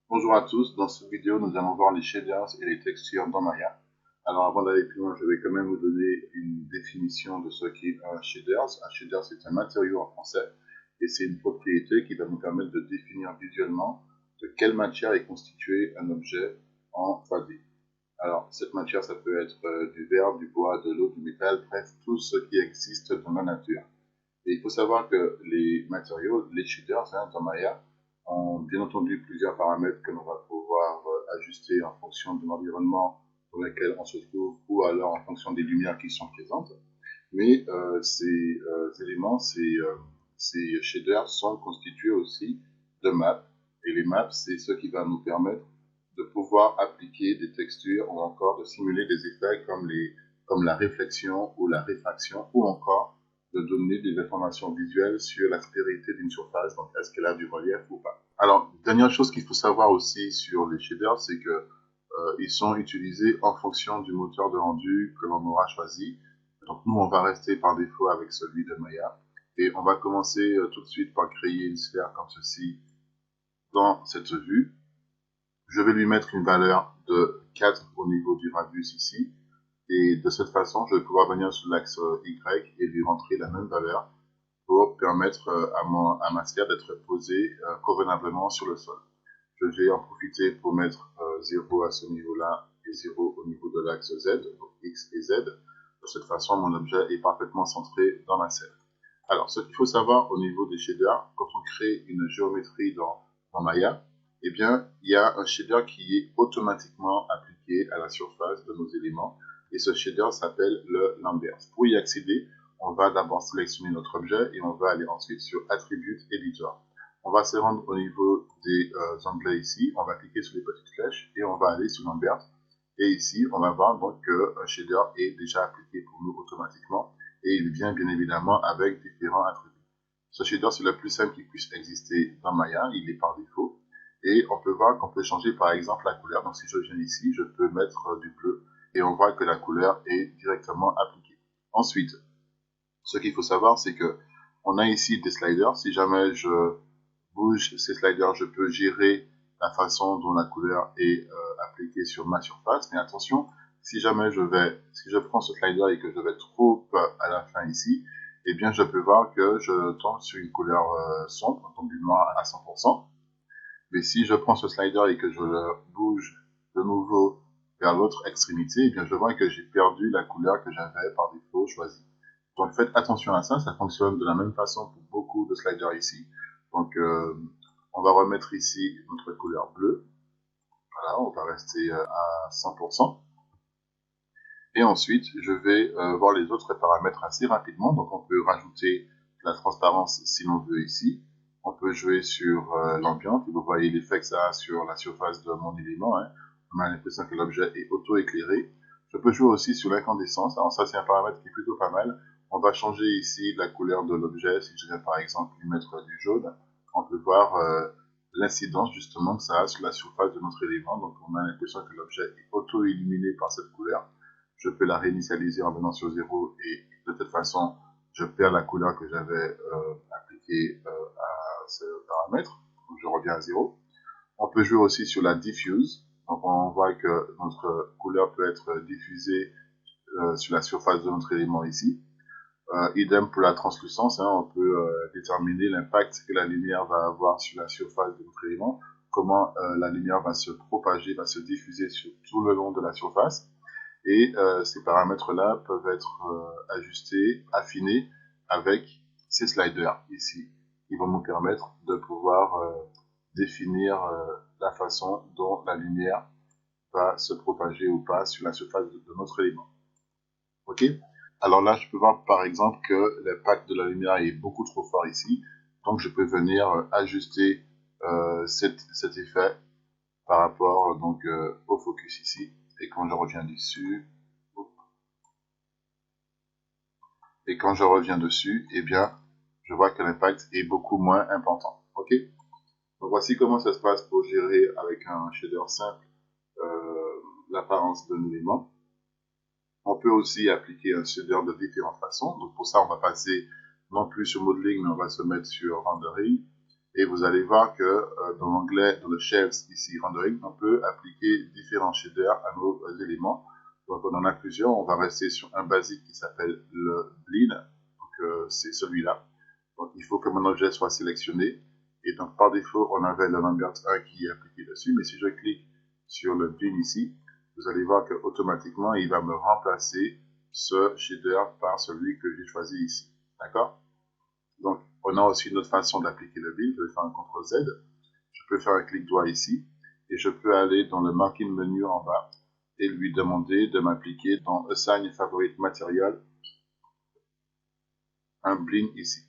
Bonjour à tous, dans cette vidéo nous allons voir les shaders et les textures dans Maya. Alors avant d'aller plus loin, je vais quand même vous donner une définition de ce qu'est un shader. Un shader c'est un matériau en français et c'est une propriété qui va nous permettre de définir visuellement de quelle matière est constitué un objet en 3D. Alors cette matière ça peut être du verre, du bois, de l'eau, du métal, bref tout ce qui existe dans la nature. Et il faut savoir que les matériaux, les shaders dans Maya, ont bien entendu plusieurs paramètres que l'on va pouvoir ajuster en fonction de l'environnement dans lequel on se trouve ou alors en fonction des lumières qui sont présentes. Mais ces éléments, ces shaders sont constitués aussi de maps. Et les maps, c'est ce qui va nous permettre de pouvoir appliquer des textures ou encore de simuler des effets comme la réflexion ou la réfraction ou encore de donner des informations visuelles sur l'aspérité d'une surface, donc est-ce qu'elle a du relief ou pas. Alors, dernière chose qu'il faut savoir aussi sur les shaders, c'est que ils sont utilisés en fonction du moteur de rendu que l'on aura choisi. Donc nous, on va rester par défaut avec celui de Maya. Et on va commencer tout de suite par créer une sphère comme ceci dans cette vue. Je vais lui mettre une valeur de 4 au niveau du radius ici. Et de cette façon, je vais pouvoir venir sur l'axe Y et lui rentrer la même valeur pour permettre à ma sphère d'être posée convenablement sur le sol. Je vais en profiter pour mettre 0 à ce niveau-là et 0 au niveau de l'axe Z, donc X et Z. De cette façon, mon objet est parfaitement centré dans ma scène. Alors, ce qu'il faut savoir au niveau des shaders, quand on crée une géométrie dans Maya, eh bien, il y a un shader qui est automatiquement appliqué à la surface de nos éléments, et ce shader s'appelle le Lambert. Pour y accéder, on va d'abord sélectionner notre objet et on va aller ensuite sur Attribute Editor. On va se rendre au niveau des onglets ici, on va cliquer sur les petites flèches et on va aller sur Lambert. Et ici, on va voir donc qu'un shader est déjà appliqué pour nous automatiquement et il vient bien évidemment avec différents attributs. Ce shader, c'est le plus simple qui puisse exister dans Maya, il est par défaut. Et on peut voir qu'on peut changer par exemple la couleur. Donc si je viens ici, je peux mettre du bleu et on voit que la couleur est directement appliquée. Ensuite, ce qu'il faut savoir, c'est que on a ici des sliders. Si jamais je bouge ces sliders, je peux gérer la façon dont la couleur est appliquée sur ma surface. Mais attention, si jamais si je prends ce slider et que je vais trop à la fin ici, eh bien, je peux voir que je tombe sur une couleur sombre, donc du noir à 100%. Mais si je prends ce slider et que je le bouge de nouveau vers l'autre extrémité, eh bien, je vois que j'ai perdu la couleur que j'avais par défaut choisie. Donc faites attention à ça, ça fonctionne de la même façon pour beaucoup de sliders ici. Donc on va remettre ici notre couleur bleue. Voilà, on va rester à 100%. Et ensuite, je vais voir les autres paramètres assez rapidement. Donc on peut rajouter la transparence si l'on veut ici. On peut jouer sur l'ambiance. Vous voyez l'effet que ça a sur la surface de mon élément. Hein. On a l'impression que l'objet est auto-éclairé. Je peux jouer aussi sur l'incandescence. Alors ça, c'est un paramètre qui est plutôt pas mal. On va changer ici la couleur de l'objet. Si je viens par exemple lui mettre du jaune, on peut voir l'incidence justement que ça a sur la surface de notre élément. Donc on a l'impression que l'objet est auto-illuminé par cette couleur. Je peux la réinitialiser en venant sur 0 et de cette façon, je perds la couleur que j'avais appliquée à ce paramètre. Donc je reviens à 0. On peut jouer aussi sur la diffuse. Donc on voit que notre couleur peut être diffusée sur la surface de notre élément ici. Idem pour la translucence, hein, on peut déterminer l'impact que la lumière va avoir sur la surface de notre élément, comment la lumière va se propager, va se diffuser sur tout le long de la surface. Et ces paramètres-là peuvent être ajustés, affinés avec ces sliders ici, qui vont nous permettre de pouvoir définir la façon dont la lumière va se propager ou pas sur la surface de notre élément. Ok? Alors là, je peux voir par exemple que l'impact de la lumière est beaucoup trop fort ici, donc je peux venir ajuster cet effet par rapport donc au focus ici. Et quand je reviens dessus, eh bien, je vois que l'impact est beaucoup moins important. Ok? Donc voici comment ça se passe pour gérer avec un shader simple l'apparence d'un élément. On peut aussi appliquer un shader de différentes façons. Donc pour ça, on va passer non plus sur modeling, mais on va se mettre sur rendering. Et vous allez voir que dans l'onglet, dans le Shells, ici, Rendering, on peut appliquer différents shaders à nos éléments. Donc on en a plusieurs, on va rester sur un basique qui s'appelle le Bleed, donc c'est celui-là. Donc il faut que mon objet soit sélectionné, et donc par défaut on avait le Lambert 1 qui est appliqué dessus, mais si je clique sur le Bleed ici, vous allez voir que automatiquement il va me remplacer ce shader par celui que j'ai choisi ici, d'accord? Donc on a aussi une autre façon d'appliquer le Bleed, je vais faire un CTRL Z, je peux faire un clic droit ici, et je peux aller dans le Marking menu en bas, et lui demander de m'appliquer dans Assign Favorite Material un Bleed ici.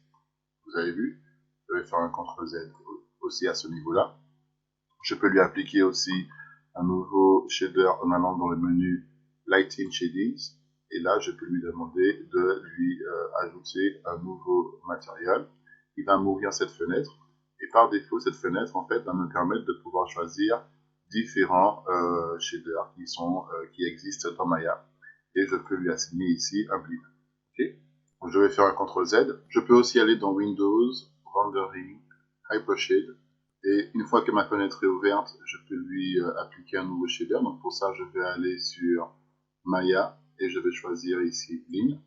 Vous avez vu? Je vais faire un CTRL Z aussi à ce niveau-là. Je peux lui appliquer aussi un nouveau shader en allant dans le menu Lighting Shadings. Et là, je peux lui demander de lui ajouter un nouveau matériel. Il va m'ouvrir cette fenêtre. Et par défaut, cette fenêtre, en fait, va me permettre de pouvoir choisir différents shaders qui existent dans Maya. Et je peux lui assigner ici un bleed. Okay. Donc, je vais faire un CTRL Z. Je peux aussi aller dans Windows, Rendering, Hypershade. Et une fois que ma fenêtre est ouverte, je peux lui appliquer un nouveau shader. Donc pour ça, je vais aller sur Maya et je vais choisir ici Bleed.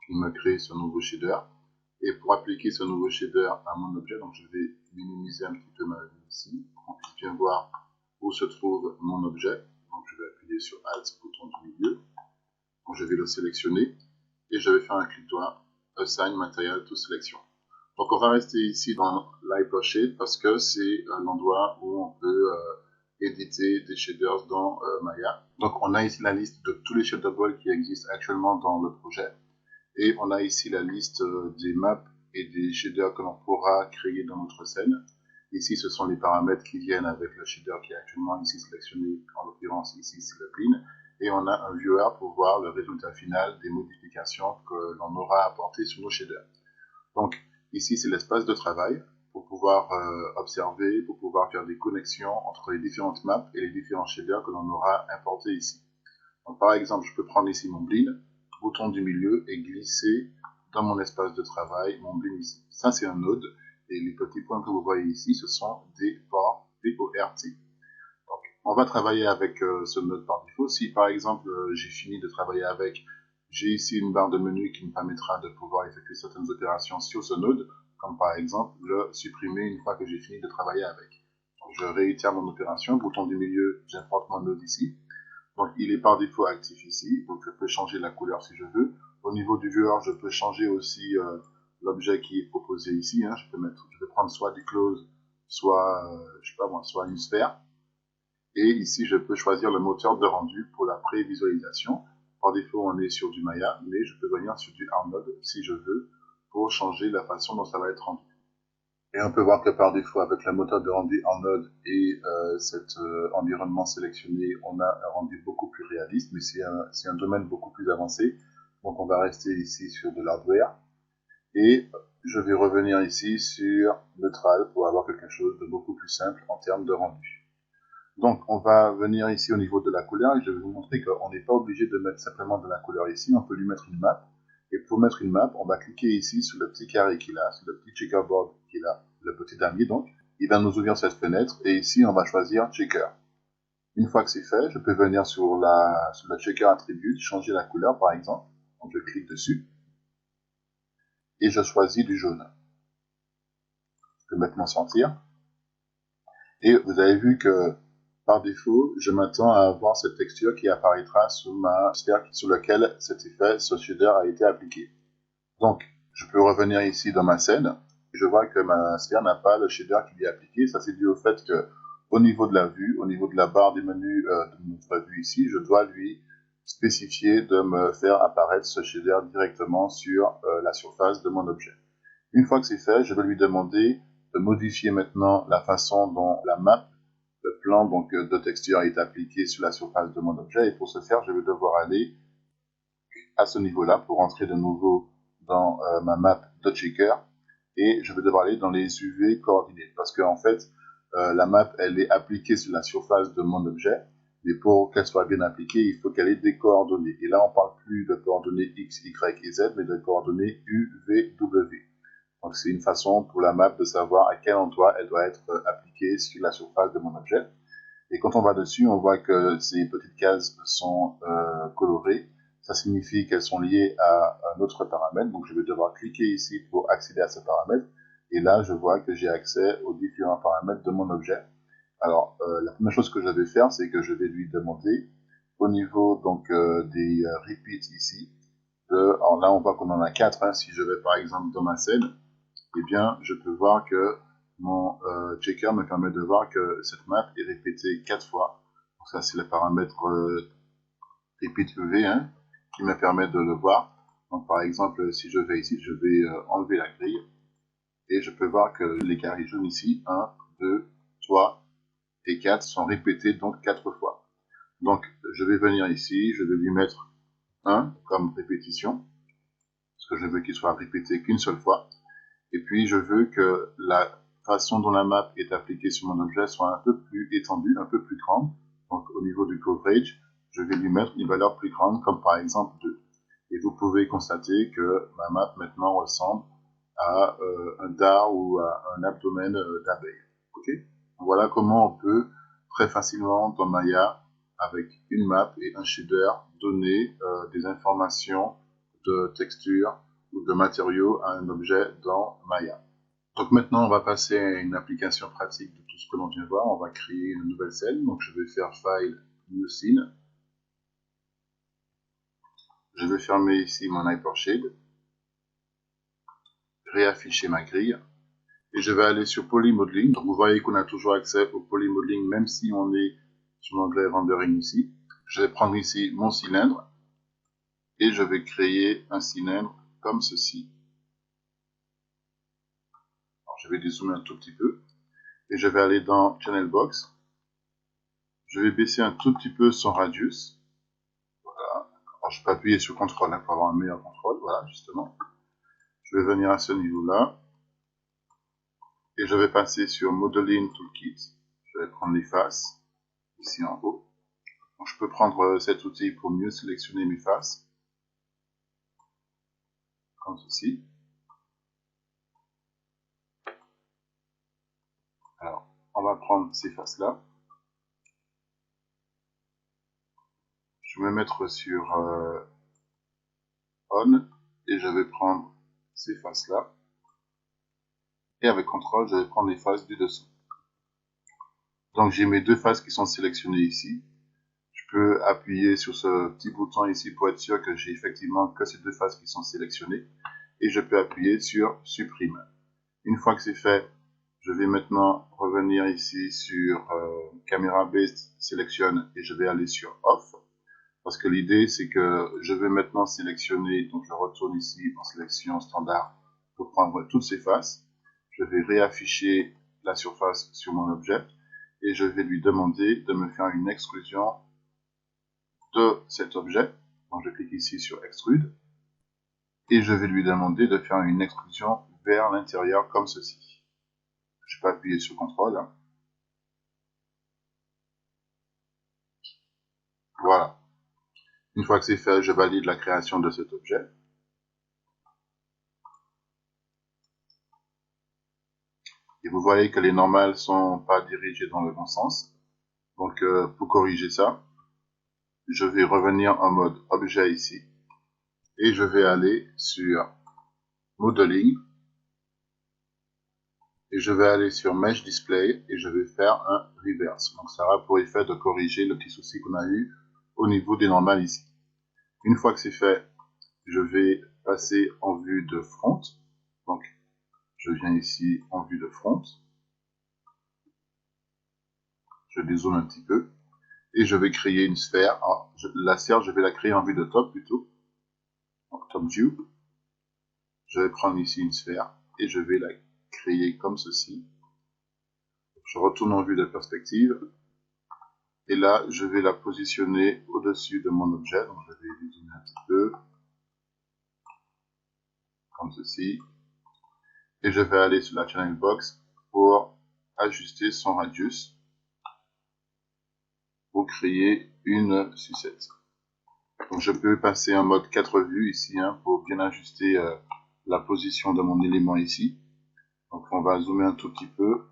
Il me crée ce nouveau shader. Et pour appliquer ce nouveau shader à mon objet, donc je vais minimiser un petit peu ma vue ici, pour qu'on puisse bien voir où se trouve mon objet. Donc je vais appuyer sur Alt, bouton du milieu. Donc je vais le sélectionner et je vais faire un clic droit, Assign Material to Selection. Donc on va rester ici dans l'Hypershade parce que c'est l'endroit où on peut éditer des shaders dans Maya. Donc on a ici la liste de tous les shaderballs qui existent actuellement dans le projet. Et on a ici la liste des maps et des shaders que l'on pourra créer dans notre scène. Ici, ce sont les paramètres qui viennent avec le shader qui est actuellement ici sélectionné, en l'occurrence ici c'est le clean. Et on a un viewer pour voir le résultat final des modifications que l'on aura apportées sur nos shaders. Donc ici, c'est l'espace de travail pour pouvoir observer, pour pouvoir faire des connexions entre les différentes maps et les différents shaders que l'on aura importés ici. Donc, par exemple, je peux prendre ici mon bleed, bouton du milieu, et glisser dans mon espace de travail mon bleed ici. Ça, c'est un node, et les petits points que vous voyez ici, ce sont des ports PORT. Donc, on va travailler avec ce node par défaut. Si, par exemple, j'ai fini de travailler avec, j'ai ici une barre de menu qui me permettra de pouvoir effectuer certaines opérations sur ce node, comme par exemple le supprimer une fois que j'ai fini de travailler avec. Donc, je réitère mon opération, bouton du milieu, j'importe mon node ici. Donc il est par défaut actif ici, donc je peux changer la couleur si je veux. Au niveau du viewer, je peux changer aussi l'objet qui est proposé ici. Hein. Je peux prendre soit du close, soit, je sais pas moi, soit une sphère. Et ici, je peux choisir le moteur de rendu pour la prévisualisation. Par défaut, on est sur du Maya, mais je peux venir sur du Arnold si je veux, pour changer la façon dont ça va être rendu. Et on peut voir que par défaut, avec la moteur de rendu en node et cet environnement sélectionné, on a un rendu beaucoup plus réaliste, mais c'est un domaine beaucoup plus avancé. Donc on va rester ici sur de l'hardware. Et je vais revenir ici sur Neutral pour avoir quelque chose de beaucoup plus simple en termes de rendu. Donc on va venir ici au niveau de la couleur et je vais vous montrer qu'on n'est pas obligé de mettre simplement de la couleur ici, on peut lui mettre une map. Et pour mettre une map, on va cliquer ici sur le petit carré qu'il a, sur le petit checkerboard qu'il a, le petit damier donc. Il va nous ouvrir cette fenêtre et ici on va choisir checker. Une fois que c'est fait, je peux venir sur le checker attribute, changer la couleur par exemple. Donc je clique dessus et je choisis du jaune. Je peux maintenant sortir. Et vous avez vu que par défaut, je m'attends à avoir cette texture qui apparaîtra sur ma sphère sur laquelle cet effet, ce shader a été appliqué. Donc, je peux revenir ici dans ma scène. Je vois que ma sphère n'a pas le shader qui lui est appliqué. Ça, c'est dû au fait que, au niveau de la vue, au niveau de la barre des menus de notre vue ici, je dois lui spécifier de me faire apparaître ce shader directement sur la surface de mon objet. Une fois que c'est fait, je vais lui demander de modifier maintenant la façon dont la map, le plan donc, de texture est appliqué sur la surface de mon objet. Et pour ce faire, je vais devoir aller à ce niveau-là pour entrer de nouveau dans ma map de checker. Et je vais devoir aller dans les UV coordonnées. Parce qu'en fait, la map, elle est appliquée sur la surface de mon objet. Mais pour qu'elle soit bien appliquée, il faut qu'elle ait des coordonnées. Et là, on ne parle plus de coordonnées X, Y et Z, mais de coordonnées U, V, W. Donc c'est une façon pour la map de savoir à quel endroit elle doit être appliquée sur la surface de mon objet. Et quand on va dessus, on voit que ces petites cases sont colorées. Ça signifie qu'elles sont liées à un autre paramètre. Donc je vais devoir cliquer ici pour accéder à ce paramètre. Et là, je vois que j'ai accès aux différents paramètres de mon objet. Alors, la première chose que je vais faire, c'est que je vais lui demander au niveau donc des repeats ici. Alors là, on voit qu'on en a 4. Hein. Si je vais par exemple dans ma scène, eh bien, je peux voir que mon checker me permet de voir que cette map est répétée 4 fois. Donc ça, c'est le paramètre repeat EV hein, qui me permet de le voir. Donc par exemple, si je vais ici, je vais enlever la grille et je peux voir que les carrés jaunes ici, 1, 2, 3 et 4 sont répétés donc 4 fois. Donc je vais venir ici, je vais lui mettre 1 comme répétition, parce que je veux qu'il soit répété qu'une seule fois. Et puis, je veux que la façon dont la map est appliquée sur mon objet soit un peu plus étendue, un peu plus grande. Donc, au niveau du coverage, je vais lui mettre une valeur plus grande, comme par exemple 2. Et vous pouvez constater que ma map maintenant ressemble à un dard ou à un abdomen d'abeille. Okay, voilà comment on peut très facilement dans Maya, avec une map et un shader, donner des informations de texture ou de matériaux à un objet dans Maya. Donc maintenant, on va passer à une application pratique de tout ce que l'on vient voir. On va créer une nouvelle scène. Donc je vais faire File, New Scene. Je vais fermer ici mon Hypershade, réafficher ma grille, et je vais aller sur Poly Modeling. Donc vous voyez qu'on a toujours accès au Poly Modeling, même si on est sur l'onglet Rendering ici. Je vais prendre ici mon cylindre, et je vais créer un cylindre comme ceci. Alors, je vais dézoomer un tout petit peu, et je vais aller dans Channel Box. Je vais baisser un tout petit peu son radius. Voilà. Alors, je peux appuyer sur CTRL hein, pour avoir un meilleur contrôle. Voilà, justement. Je vais venir à ce niveau-là. Et je vais passer sur Modeling Toolkit. Je vais prendre les faces, ici en haut. Donc, je peux prendre cet outil pour mieux sélectionner mes faces. Comme ceci. Alors, on va prendre ces faces-là. Je vais me mettre sur On. Et je vais prendre ces faces-là. Et avec CTRL, je vais prendre les faces du dessous. Donc j'ai mes deux faces qui sont sélectionnées ici. Je peux appuyer sur ce petit bouton ici pour être sûr que j'ai effectivement que ces deux faces qui sont sélectionnées. Et je peux appuyer sur Supprime. Une fois que c'est fait, je vais maintenant revenir ici sur Camera Based Selection et je vais aller sur Off. Parce que l'idée c'est que je vais maintenant sélectionner, donc je retourne ici en sélection standard pour prendre toutes ces faces. Je vais réafficher la surface sur mon objet. Et je vais lui demander de me faire une extrusion de cet objet. Donc je clique ici sur Extrude. Et je vais lui demander de faire une extrusion vers l'intérieur comme ceci. Je peux appuyer sur CTRL. Hein. Voilà. Une fois que c'est fait, je valide la création de cet objet. Et vous voyez que les normales sont pas dirigées dans le bon sens. Donc pour corriger ça, je vais revenir en mode objet ici. Et je vais aller sur Modeling. Et je vais aller sur Mesh Display et je vais faire un reverse. Donc ça aura pour effet de corriger le petit souci qu'on a eu au niveau des normales ici. Une fois que c'est fait, je vais passer en vue de front. Donc je viens ici en vue de front. Je dézoome un petit peu. Et je vais créer une sphère. Alors, la sphère, je vais la créer en vue de top plutôt. Donc top view. Je vais prendre ici une sphère et je vais la créer comme ceci. Je retourne en vue de perspective. Et là, je vais la positionner au-dessus de mon objet. Donc, je vais dézoomer un petit peu. Comme ceci. Et je vais aller sur la channel box pour ajuster son radius. Pour créer une sucette. Donc, je peux passer en mode 4 vues ici, hein, pour bien ajuster la position de mon élément ici. Donc on va zoomer un tout petit peu.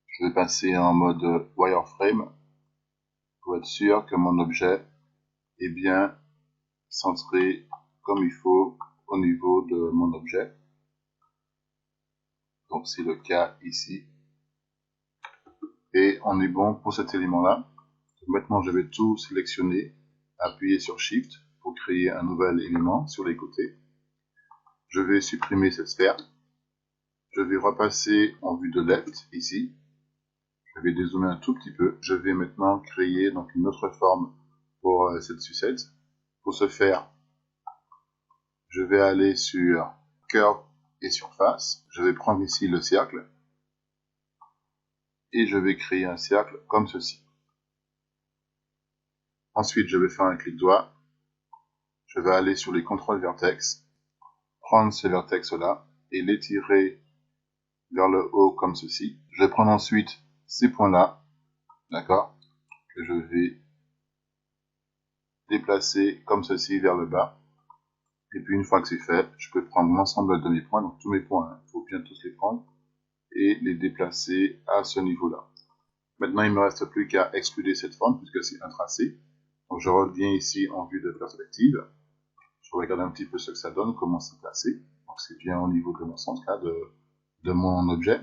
Je vais passer en mode wireframe pour être sûr que mon objet est bien centré comme il faut au niveau de mon objet. Donc c'est le cas ici. Et on est bon pour cet élément-là. Maintenant, je vais tout sélectionner, appuyer sur Shift pour créer un nouvel élément sur les côtés. Je vais supprimer cette sphère. Je vais repasser en vue de left ici. Je vais dézoomer un tout petit peu. Je vais maintenant créer donc une autre forme pour cette sucette. Pour ce faire, je vais aller sur Curve et Surface. Je vais prendre ici le cercle. Et je vais créer un cercle comme ceci. Ensuite, je vais faire un clic droit. Je vais aller sur les contrôles vertex, prendre ce vertex-là et l'étirer vers le haut comme ceci. Je vais prendre ensuite ces points-là, d'accord, que je vais déplacer comme ceci vers le bas. Et puis une fois que c'est fait, je peux prendre l'ensemble de mes points, donc tous mes points, il faut bien tous les prendre, et les déplacer à ce niveau-là. Maintenant, il ne me reste plus qu'à excluder cette forme, puisque c'est un tracé. Donc je reviens ici en vue de perspective. Je regarde un petit peu ce que ça donne, comment c'est placé. Donc c'est bien au niveau de mon centre, là, de mon objet.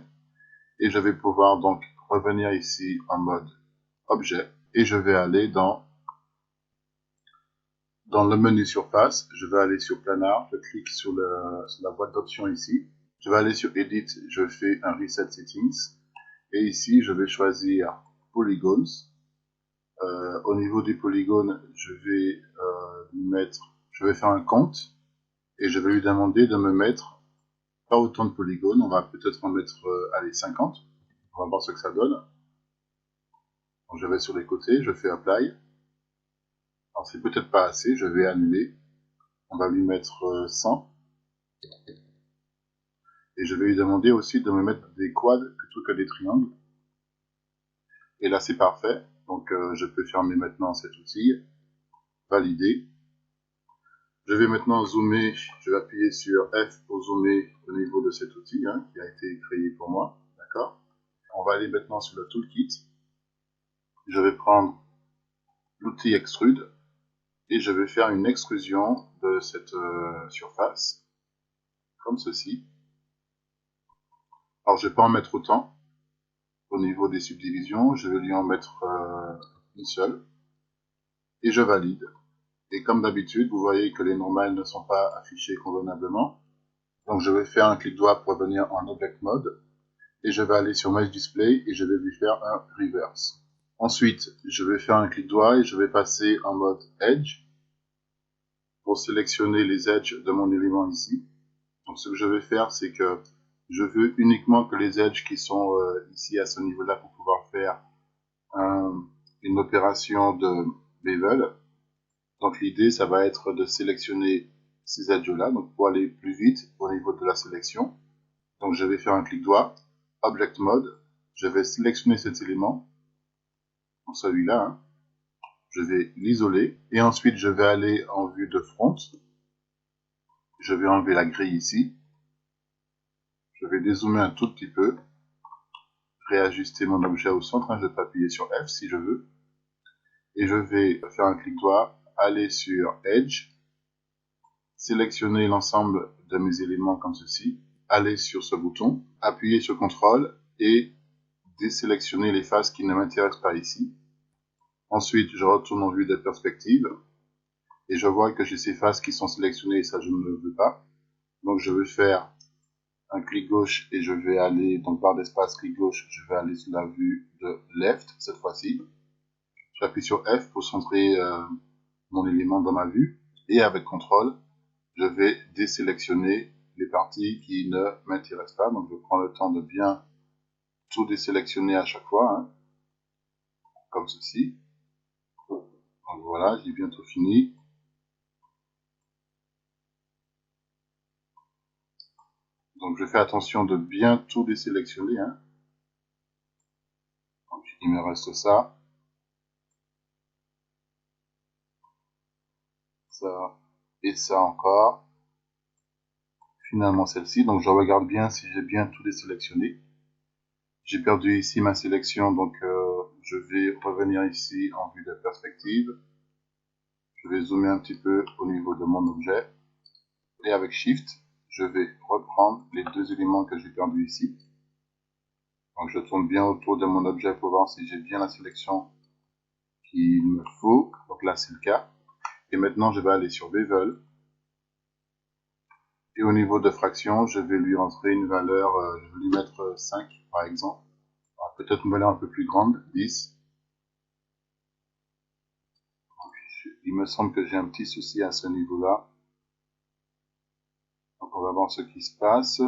Et je vais pouvoir donc revenir ici en mode objet. Et je vais aller dans le menu surface. Je vais aller sur planar. Je clique sur la boîte d'options ici. Je vais aller sur Edit. Je fais un Reset Settings. Et ici, je vais choisir Polygons. Au niveau du polygone, je vais faire un compte. Et je vais lui demander de me mettre pas autant de polygones, on va peut-être en mettre allez, 50. On va voir ce que ça donne. Donc, je vais sur les côtés, je fais Apply. Alors c'est peut-être pas assez, je vais annuler. On va lui mettre 100. Et je vais lui demander aussi de me mettre des quads plutôt que des triangles. Et là c'est parfait. Donc je peux fermer maintenant cet outil. Valider. Je vais maintenant zoomer, je vais appuyer sur F pour zoomer au niveau de cet outil qui a été créé pour moi. D'accord. On va aller maintenant sur le toolkit. Je vais prendre l'outil Extrude et je vais faire une extrusion de cette surface, comme ceci. Alors je ne vais pas en mettre autant. Au niveau des subdivisions, je vais lui en mettre une seule. Et je valide. Et comme d'habitude, vous voyez que les normales ne sont pas affichées convenablement. Donc je vais faire un clic droit pour revenir en Object Mode. Et je vais aller sur Mesh Display et je vais lui faire un Reverse. Ensuite, je vais faire un clic droit et je vais passer en mode Edge pour sélectionner les edges de mon élément ici. Donc ce que je vais faire, c'est que je veux uniquement que les edges qui sont ici à ce niveau-là pour pouvoir faire une opération de bevel. Donc l'idée, ça va être de sélectionner ces edges-là, donc pour aller plus vite au niveau de la sélection. Donc je vais faire un clic droit, Object Mode, je vais sélectionner cet élément, donc celui-là, je vais l'isoler, et ensuite je vais aller en vue de front, je vais enlever la grille ici, je vais dézoomer un tout petit peu, réajuster mon objet au centre, je peux appuyer sur F si je veux, et je vais faire un clic droit, aller sur Edge, sélectionner l'ensemble de mes éléments comme ceci, aller sur ce bouton, appuyer sur CTRL et désélectionner les faces qui ne m'intéressent pas ici. Ensuite, je retourne en vue de perspective et je vois que j'ai ces faces qui sont sélectionnées et ça je ne le veux pas. Donc je vais faire un clic gauche et je vais aller, donc barre d'espace, clic gauche, je vais aller sur la vue de left cette fois-ci. J'appuie sur F pour centrer mon élément dans ma vue et avec CTRL, je vais désélectionner les parties qui ne m'intéressent pas. Donc je prends le temps de bien tout désélectionner à chaque fois, comme ceci. Donc voilà, j'ai bientôt fini. Donc je fais attention de bien tout désélectionner. Donc il me reste ça, ça et ça encore. finalement celle-ci. Donc je regarde bien si j'ai bien tout désélectionné. J'ai perdu ici ma sélection, donc je vais revenir ici en vue de perspective. Je vais zoomer un petit peu au niveau de mon objet. Et avec Shift, je vais reprendre les deux éléments que j'ai perdus ici. Donc je tourne bien autour de mon objet pour voir si j'ai bien la sélection qu'il me faut. Donc là c'est le cas. Et maintenant je vais aller sur Bevel. Et au niveau de fraction, je vais lui rentrer une valeur, je vais lui mettre 5 par exemple. Peut-être une valeur un peu plus grande, 10. Il me semble que j'ai un petit souci à ce niveau-là. Donc on va voir ce qui se passe.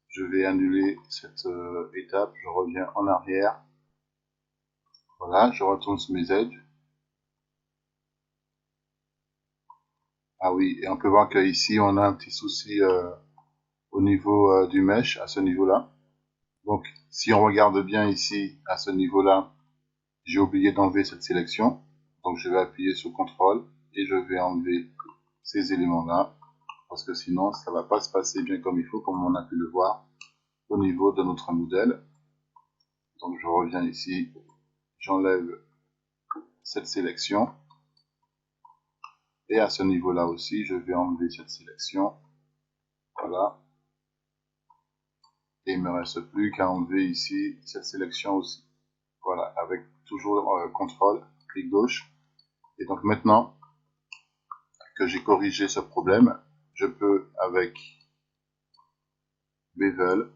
Je vais annuler cette étape, je reviens en arrière. Voilà, je retourne sur mes edges. Ah oui, et on peut voir qu'ici on a un petit souci au niveau du mesh, à ce niveau-là. Donc si on regarde bien ici, à ce niveau-là, j'ai oublié d'enlever cette sélection. Donc je vais appuyer sur CTRL et je vais enlever ces éléments-là. Parce que sinon, ça va pas se passer bien comme il faut, comme on a pu le voir au niveau de notre modèle. Donc je reviens ici, j'enlève cette sélection. Et à ce niveau-là aussi, je vais enlever cette sélection. Voilà. Et il me reste plus qu'à enlever ici cette sélection aussi. Voilà, avec toujours CTRL, clic gauche. Et donc maintenant que j'ai corrigé ce problème, je peux avec Bevel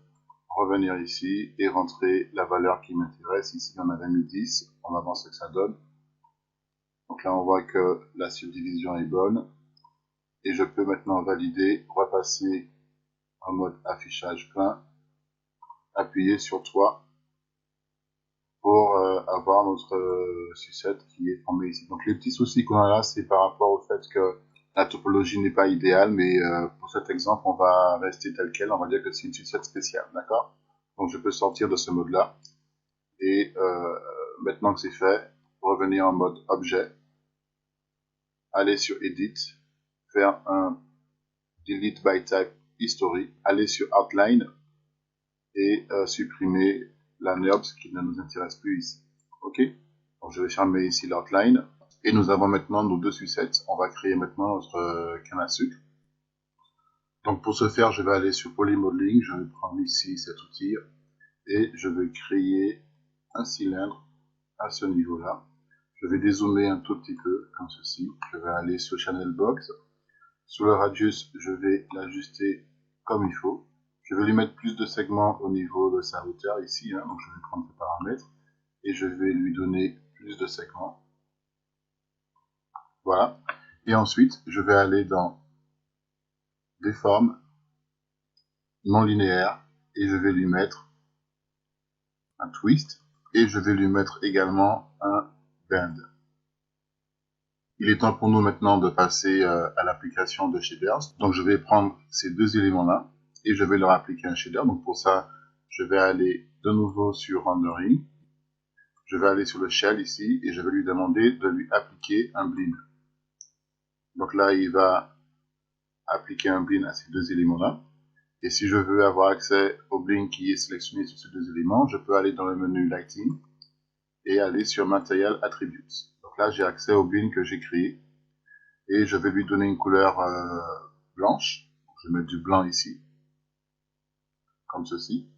revenir ici et rentrer la valeur qui m'intéresse. Ici, on avait mis 10. On va voir ce que ça donne. Donc là, on voit que la subdivision est bonne. Et je peux maintenant valider, repasser en mode affichage plein, appuyer sur 3 pour avoir notre sucette qui est formée ici. Donc les petits soucis qu'on a là, c'est par rapport au fait que la topologie n'est pas idéale, mais pour cet exemple, on va rester tel quel, on va dire que c'est une sucette spéciale, d'accord? Donc je peux sortir de ce mode-là, et maintenant que c'est fait, revenir en mode objet, aller sur Edit, faire un Delete by Type History, aller sur Outline, et supprimer la NURBS qui ne nous intéresse plus ici. Ok? Donc je vais fermer ici l'outline. Et nous avons maintenant nos deux sucettes. On va créer maintenant notre canne à sucre. Donc pour ce faire, je vais aller sur Polymodeling. Je vais prendre ici cet outil. Et je vais créer un cylindre à ce niveau-là. Je vais dézoomer un tout petit peu, comme ceci. Je vais aller sur Channel Box. Sous le radius, je vais l'ajuster comme il faut. Je vais lui mettre plus de segments au niveau de sa hauteur ici, hein, donc je vais prendre ce paramètre et je vais lui donner plus de segments. Voilà. Et ensuite, je vais aller dans des formes non linéaires et je vais lui mettre un twist et je vais lui mettre également un bend. Il est temps pour nous maintenant de passer à l'application de shaders. Donc je vais prendre ces deux éléments-là et je vais leur appliquer un shader. Donc pour ça, je vais aller de nouveau sur Rendering. Je vais aller sur le shell ici et je vais lui demander de lui appliquer un blend. Donc là, il va appliquer un blend à ces deux éléments-là. Et si je veux avoir accès au blend qui est sélectionné sur ces deux éléments, je peux aller dans le menu Lighting et aller sur Material Attributes. Donc là, j'ai accès au blend que j'ai créé. Et je vais lui donner une couleur blanche. Je vais mettre du blanc ici, comme ceci.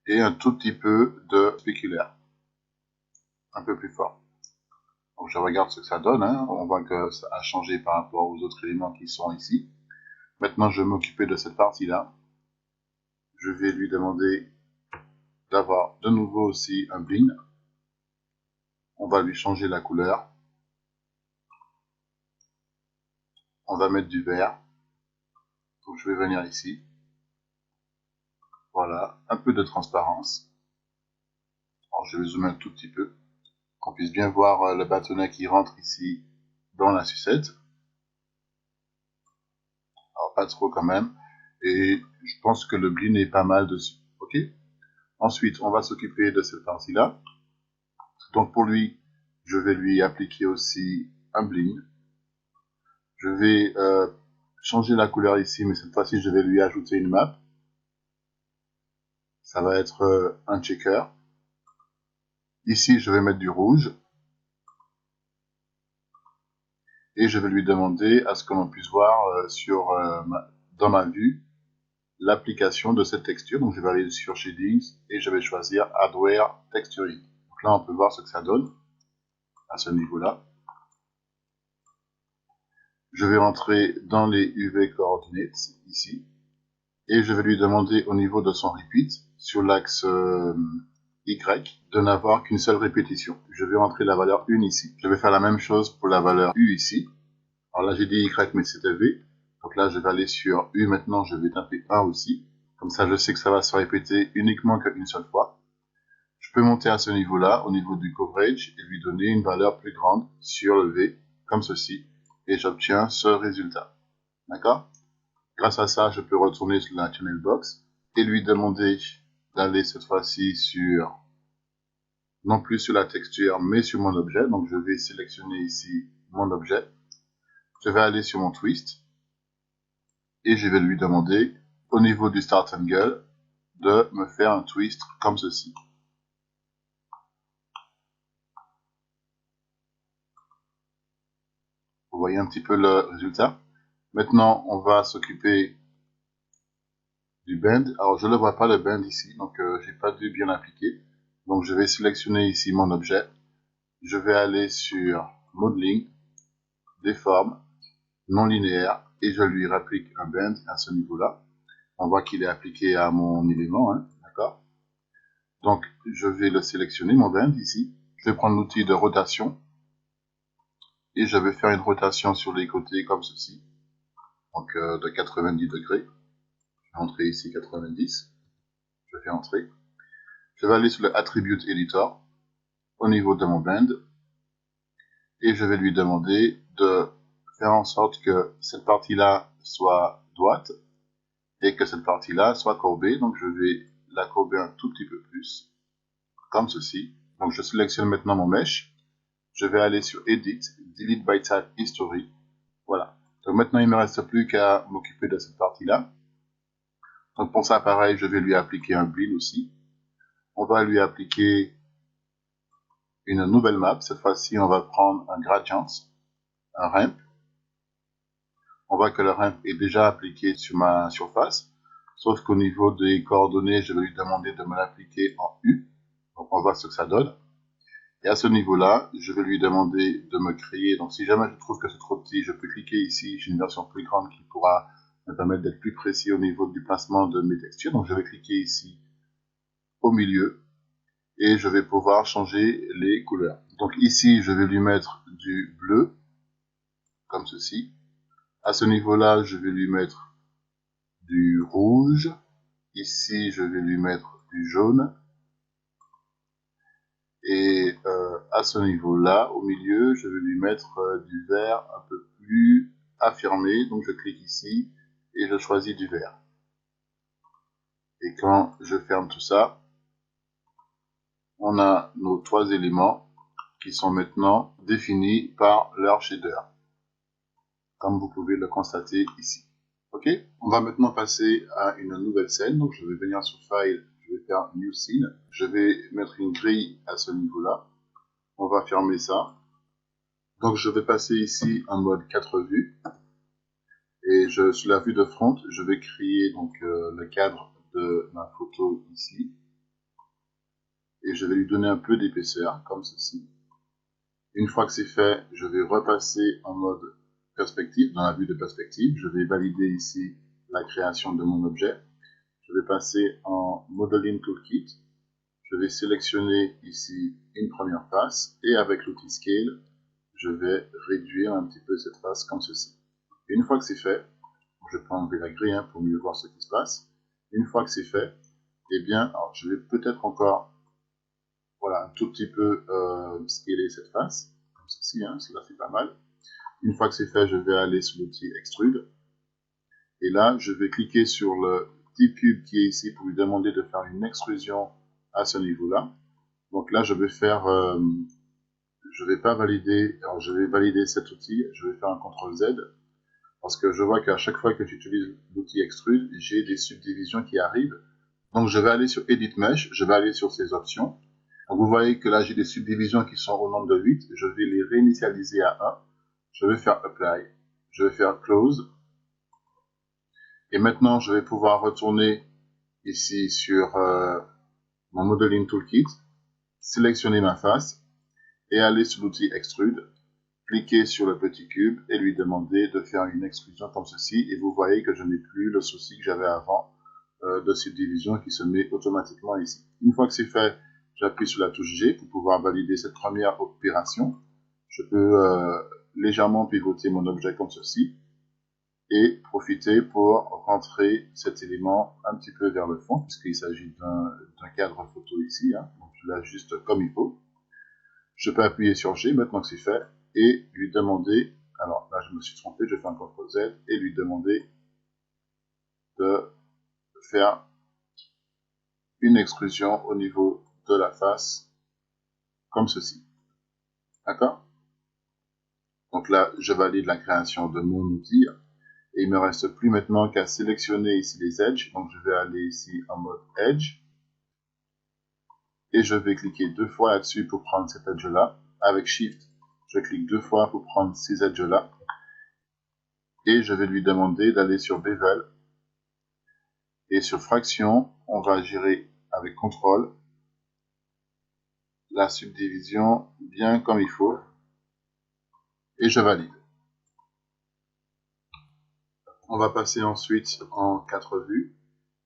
Et un tout petit peu de spéculaire, un peu plus fort. Donc je regarde ce que ça donne, hein. On voit que ça a changé par rapport aux autres éléments qui sont ici. Maintenant je vais m'occuper de cette partie-là. Je vais lui demander d'avoir de nouveau aussi un blend. On va lui changer la couleur. On va mettre du vert. Donc je vais venir ici. Voilà, un peu de transparence. Alors je vais zoomer un tout petit peu, qu'on puisse bien voir le bâtonnet qui rentre ici dans la sucette. Alors pas trop quand même. Et je pense que le blend est pas mal dessus. Ok. Ensuite, on va s'occuper de cette partie-là. Donc pour lui, je vais lui appliquer aussi un blend. Je vais changer la couleur ici, mais cette fois-ci, je vais lui ajouter une map. Ça va être un checker. Ici, je vais mettre du rouge. Et je vais lui demander à ce que l'on puisse voir dans ma vue l'application de cette texture. Donc je vais aller sur Shadings et je vais choisir Hardware Texturing. Donc là, on peut voir ce que ça donne à ce niveau-là. Je vais entrer dans les UV Coordinates ici. Et je vais lui demander au niveau de son repeat, sur l'axe Y, de n'avoir qu'une seule répétition. Je vais entrer la valeur 1 ici. Je vais faire la même chose pour la valeur U ici. Alors là, j'ai dit Y, mais c'était V. Donc là, je vais aller sur U maintenant, je vais taper 1 aussi. Comme ça, je sais que ça va se répéter uniquement qu'une seule fois. Je peux monter à ce niveau-là, au niveau du coverage, et lui donner une valeur plus grande sur le V, comme ceci. Et j'obtiens ce résultat. D'accord? Grâce à ça, je peux retourner sur la channel box et lui demander d'aller cette fois-ci sur, non plus sur la texture, mais sur mon objet. Donc je vais sélectionner ici mon objet. Je vais aller sur mon twist et je vais lui demander, au niveau du start angle, de me faire un twist comme ceci. Vous voyez un petit peu le résultat. Maintenant, on va s'occuper du bend. Alors, je ne le vois pas le bend ici, donc j'ai pas dû bien l'appliquer. Donc, je vais sélectionner ici mon objet. Je vais aller sur Modeling, Déforme, Non linéaire, et je lui applique un bend à ce niveau-là. On voit qu'il est appliqué à mon élément, hein, d'accord? Donc, je vais le sélectionner, mon bend ici. Je vais prendre l'outil de rotation, et je vais faire une rotation sur les côtés comme ceci, donc de 90 degrés. Je vais entrer ici 90, je fais entrer. Je vais aller sur le Attribute Editor, au niveau de mon bend, et je vais lui demander de faire en sorte que cette partie-là soit droite, et que cette partie-là soit courbée. Donc je vais la courber un tout petit peu plus, comme ceci. Donc je sélectionne maintenant mon mesh, je vais aller sur Edit, Delete by Type History, voilà. Donc maintenant il ne me reste plus qu'à m'occuper de cette partie-là. Donc pour ça, pareil, je vais lui appliquer un bleed aussi. On va lui appliquer une nouvelle map. Cette fois-ci, on va prendre un gradient, un ramp. On voit que le ramp est déjà appliqué sur ma surface. Sauf qu'au niveau des coordonnées, je vais lui demander de me l'appliquer en U. Donc on voit ce que ça donne. Et à ce niveau-là, je vais lui demander de me créer. Donc si jamais je trouve que c'est trop petit, je peux cliquer ici. J'ai une version plus grande qui pourra me permettre d'être plus précis au niveau du placement de mes textures. Donc je vais cliquer ici au milieu et je vais pouvoir changer les couleurs. Donc ici, je vais lui mettre du bleu, comme ceci. À ce niveau-là, je vais lui mettre du rouge. Ici, je vais lui mettre du jaune. Et à ce niveau-là, au milieu, je vais lui mettre du vert un peu plus affirmé. Donc je clique ici et je choisis du vert. Et quand je ferme tout ça, on a nos trois éléments qui sont maintenant définis par leur shader, comme vous pouvez le constater ici. Ok, on va maintenant passer à une nouvelle scène. Donc je vais venir sur File, je vais faire New Scene. Je vais mettre une grille à ce niveau-là. On va fermer ça. Donc je vais passer ici en mode 4 vues. Et sur la vue de front, je vais créer donc le cadre de ma photo ici. Et je vais lui donner un peu d'épaisseur, comme ceci. Une fois que c'est fait, je vais repasser en mode perspective, dans la vue de perspective. Je vais valider ici la création de mon objet. Je vais passer en Modeling Toolkit. Je vais sélectionner ici une première face. Et avec l'outil Scale, je vais réduire un petit peu cette face comme ceci. Et une fois que c'est fait, je peux enlever la grille pour mieux voir ce qui se passe. Une fois que c'est fait, eh bien, alors je vais peut-être encore, voilà, un tout petit peu scaler cette face, comme ceci, hein, cela fait pas mal. Une fois que c'est fait, je vais aller sur l'outil Extrude. Et là, je vais cliquer sur le petit cube qui est ici pour lui demander de faire une extrusion à ce niveau-là. Donc là, je vais faire, je vais pas valider, alors je vais valider cet outil, je vais faire un CTRL Z. Parce que je vois qu'à chaque fois que j'utilise l'outil Extrude, j'ai des subdivisions qui arrivent. Donc je vais aller sur Edit Mesh, je vais aller sur ces options. Donc vous voyez que là j'ai des subdivisions qui sont au nombre de 8. Je vais les réinitialiser à 1. Je vais faire Apply. Je vais faire Close. Et maintenant je vais pouvoir retourner ici sur mon Modeling Toolkit, sélectionner ma face et aller sur l'outil Extrude, cliquer sur le petit cube et lui demander de faire une extrusion comme ceci. Et vous voyez que je n'ai plus le souci que j'avais avant de subdivision qui se met automatiquement ici. Une fois que c'est fait, j'appuie sur la touche G pour pouvoir valider cette première opération. Je peux légèrement pivoter mon objet comme ceci et profiter pour rentrer cet élément un petit peu vers le fond, puisqu'il s'agit d'un cadre photo ici. Hein. Donc je l'ajuste comme il faut. Je peux appuyer sur G maintenant que c'est fait et lui demander, alors là je me suis trompé, je fais un CTRL Z et lui demander de faire une extrusion au niveau de la face comme ceci. D'accord? Donc là, je valide la création de mon outil et il me reste plus maintenant qu'à sélectionner ici les edges. Donc je vais aller ici en mode edge et je vais cliquer 2 fois là-dessus pour prendre cet edge là. Avec Shift, je clique 2 fois pour prendre ces edges là et je vais lui demander d'aller sur Bevel et sur Fraction, on va gérer avec CTRL la subdivision bien comme il faut et je valide. On va passer ensuite en 4 vues.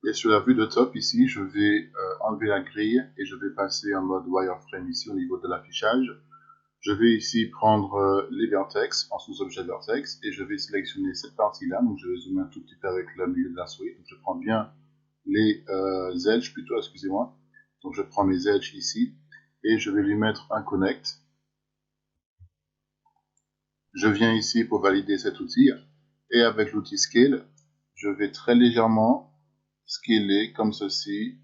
Et sur la vue de top ici, je vais enlever la grille et je vais passer en mode wireframe ici au niveau de l'affichage. Je vais ici prendre les vertex en sous-objet vertex et je vais sélectionner cette partie-là. Donc je vais zoomer un tout petit peu avec le milieu de la souris. Donc je prends bien les edges plutôt, excusez-moi. Donc je prends mes edges ici et je vais lui mettre un connect. Je viens ici pour valider cet outil et avec l'outil Scale, je vais très légèrement scaler comme ceci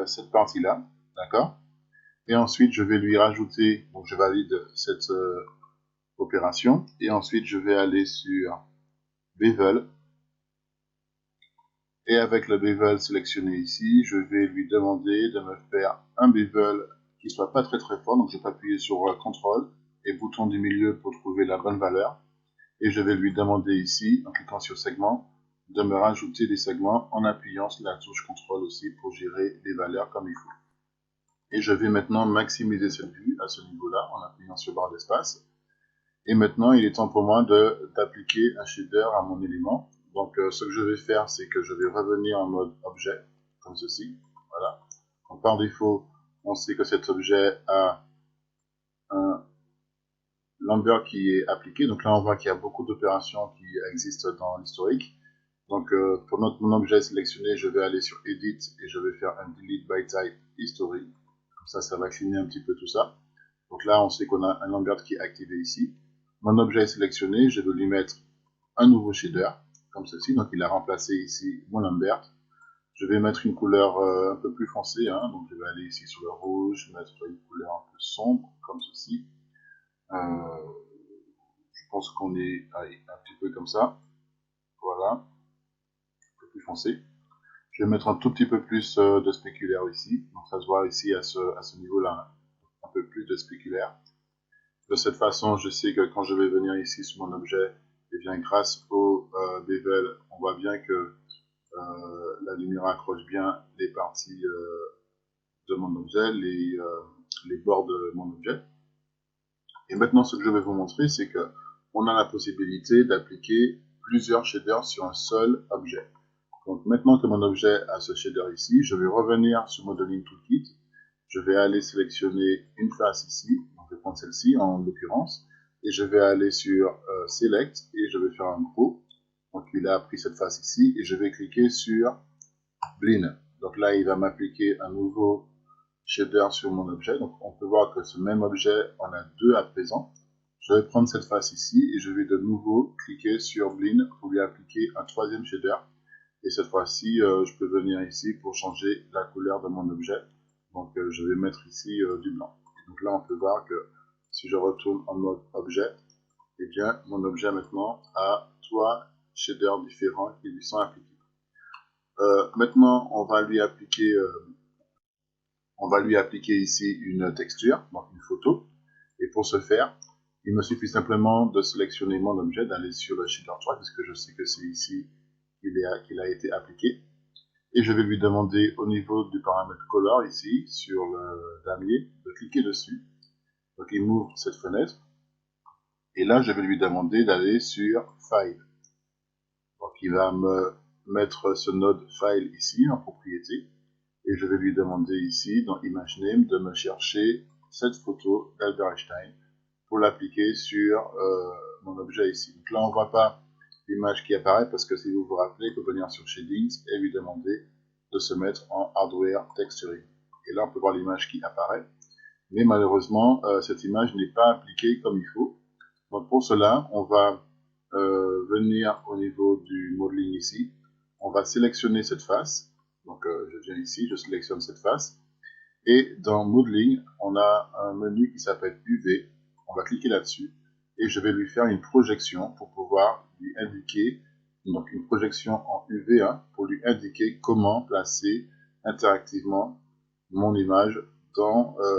cette partie-là, d'accord? Et ensuite, je vais lui rajouter, donc je valide cette opération, et ensuite je vais aller sur Bevel, et avec le Bevel sélectionné ici, je vais lui demander de me faire un Bevel qui soit pas très fort, donc je peux appuyer sur CTRL et bouton du milieu pour trouver la bonne valeur. Et je vais lui demander ici, en cliquant sur segment, de me rajouter des segments en appuyant sur la touche CTRL aussi pour gérer les valeurs comme il faut. Et je vais maintenant maximiser cette vue à ce niveau-là en appuyant sur barre d'espace. Et maintenant, il est temps pour moi d'appliquer un shader à mon élément. Donc, ce que je vais faire, c'est que je vais revenir en mode objet, comme ceci. Voilà. Donc, par défaut, on sait que cet objet a un Lambert qui est appliqué. Donc là, on voit qu'il y a beaucoup d'opérations qui existent dans l'historique. Donc pour mon objet sélectionné, je vais aller sur Edit et je vais faire un Delete by Type History. Comme ça va cleaner un petit peu tout ça. Donc là, on sait qu'on a un Lambert qui est activé ici. Mon objet est sélectionné, je vais lui mettre un nouveau shader, comme ceci. Donc il a remplacé ici mon Lambert. Je vais mettre une couleur un peu plus foncée. Hein. Donc je vais aller ici sur le rouge, mettre une couleur un peu sombre, comme ceci. Je pense qu'on est allez, un petit peu comme ça. Voilà, un peu plus foncé. Je vais mettre un tout petit peu plus de spéculaire ici. Donc ça se voit ici à ce niveau-là, un peu plus de spéculaire. De cette façon, je sais que quand je vais venir ici sur mon objet, et bien grâce au bevel, on voit bien que la lumière accroche bien les parties de mon objet, les bords de mon objet. Et maintenant, ce que je vais vous montrer, c'est que on a la possibilité d'appliquer plusieurs shaders sur un seul objet. Donc maintenant que mon objet a ce shader ici, je vais revenir sur Modeling Toolkit. Je vais aller sélectionner une face ici, donc je vais prendre celle-ci en l'occurrence, et je vais aller sur Select et je vais faire un gros. Donc il a pris cette face ici et je vais cliquer sur Blend. Donc là il va m'appliquer un nouveau shader sur mon objet. Donc on peut voir que ce même objet en a deux à présent. Je vais prendre cette face ici et je vais de nouveau cliquer sur Blend pour lui appliquer un troisième shader. Et cette fois-ci, je peux venir ici pour changer la couleur de mon objet. Donc je vais mettre ici du blanc. Et donc là, on peut voir que si je retourne en mode objet, eh bien mon objet maintenant a trois shaders différents qui lui sont appliqués. Maintenant, on va lui appliquer ici une texture, donc une photo. Et pour ce faire, il me suffit simplement de sélectionner mon objet, d'aller sur le shader 3, puisque je sais que c'est ici qu'il a été appliqué. Et je vais lui demander au niveau du paramètre color, ici, sur le damier, de cliquer dessus. Donc il m'ouvre cette fenêtre. Et là, je vais lui demander d'aller sur File. Donc il va me mettre ce node File ici, en propriété. Et je vais lui demander ici, dans Image Name, de me chercher cette photo d'Albert Einstein pour l'appliquer sur mon objet ici. Donc là, on ne voit pas l'image qui apparaît parce que si vous vous rappelez, il faut venir sur Shadings et lui demander de se mettre en Hardware Texturing. Et là, on peut voir l'image qui apparaît. Mais malheureusement, cette image n'est pas appliquée comme il faut. Donc pour cela, on va venir au niveau du modeling ici. On va sélectionner cette face. Donc je viens ici, je sélectionne cette face. Et dans Modeling, on a un menu qui s'appelle UV. On va cliquer là-dessus. Et je vais lui faire une projection pour pouvoir lui indiquer, donc une projection en UV1 pour lui indiquer comment placer interactivement mon image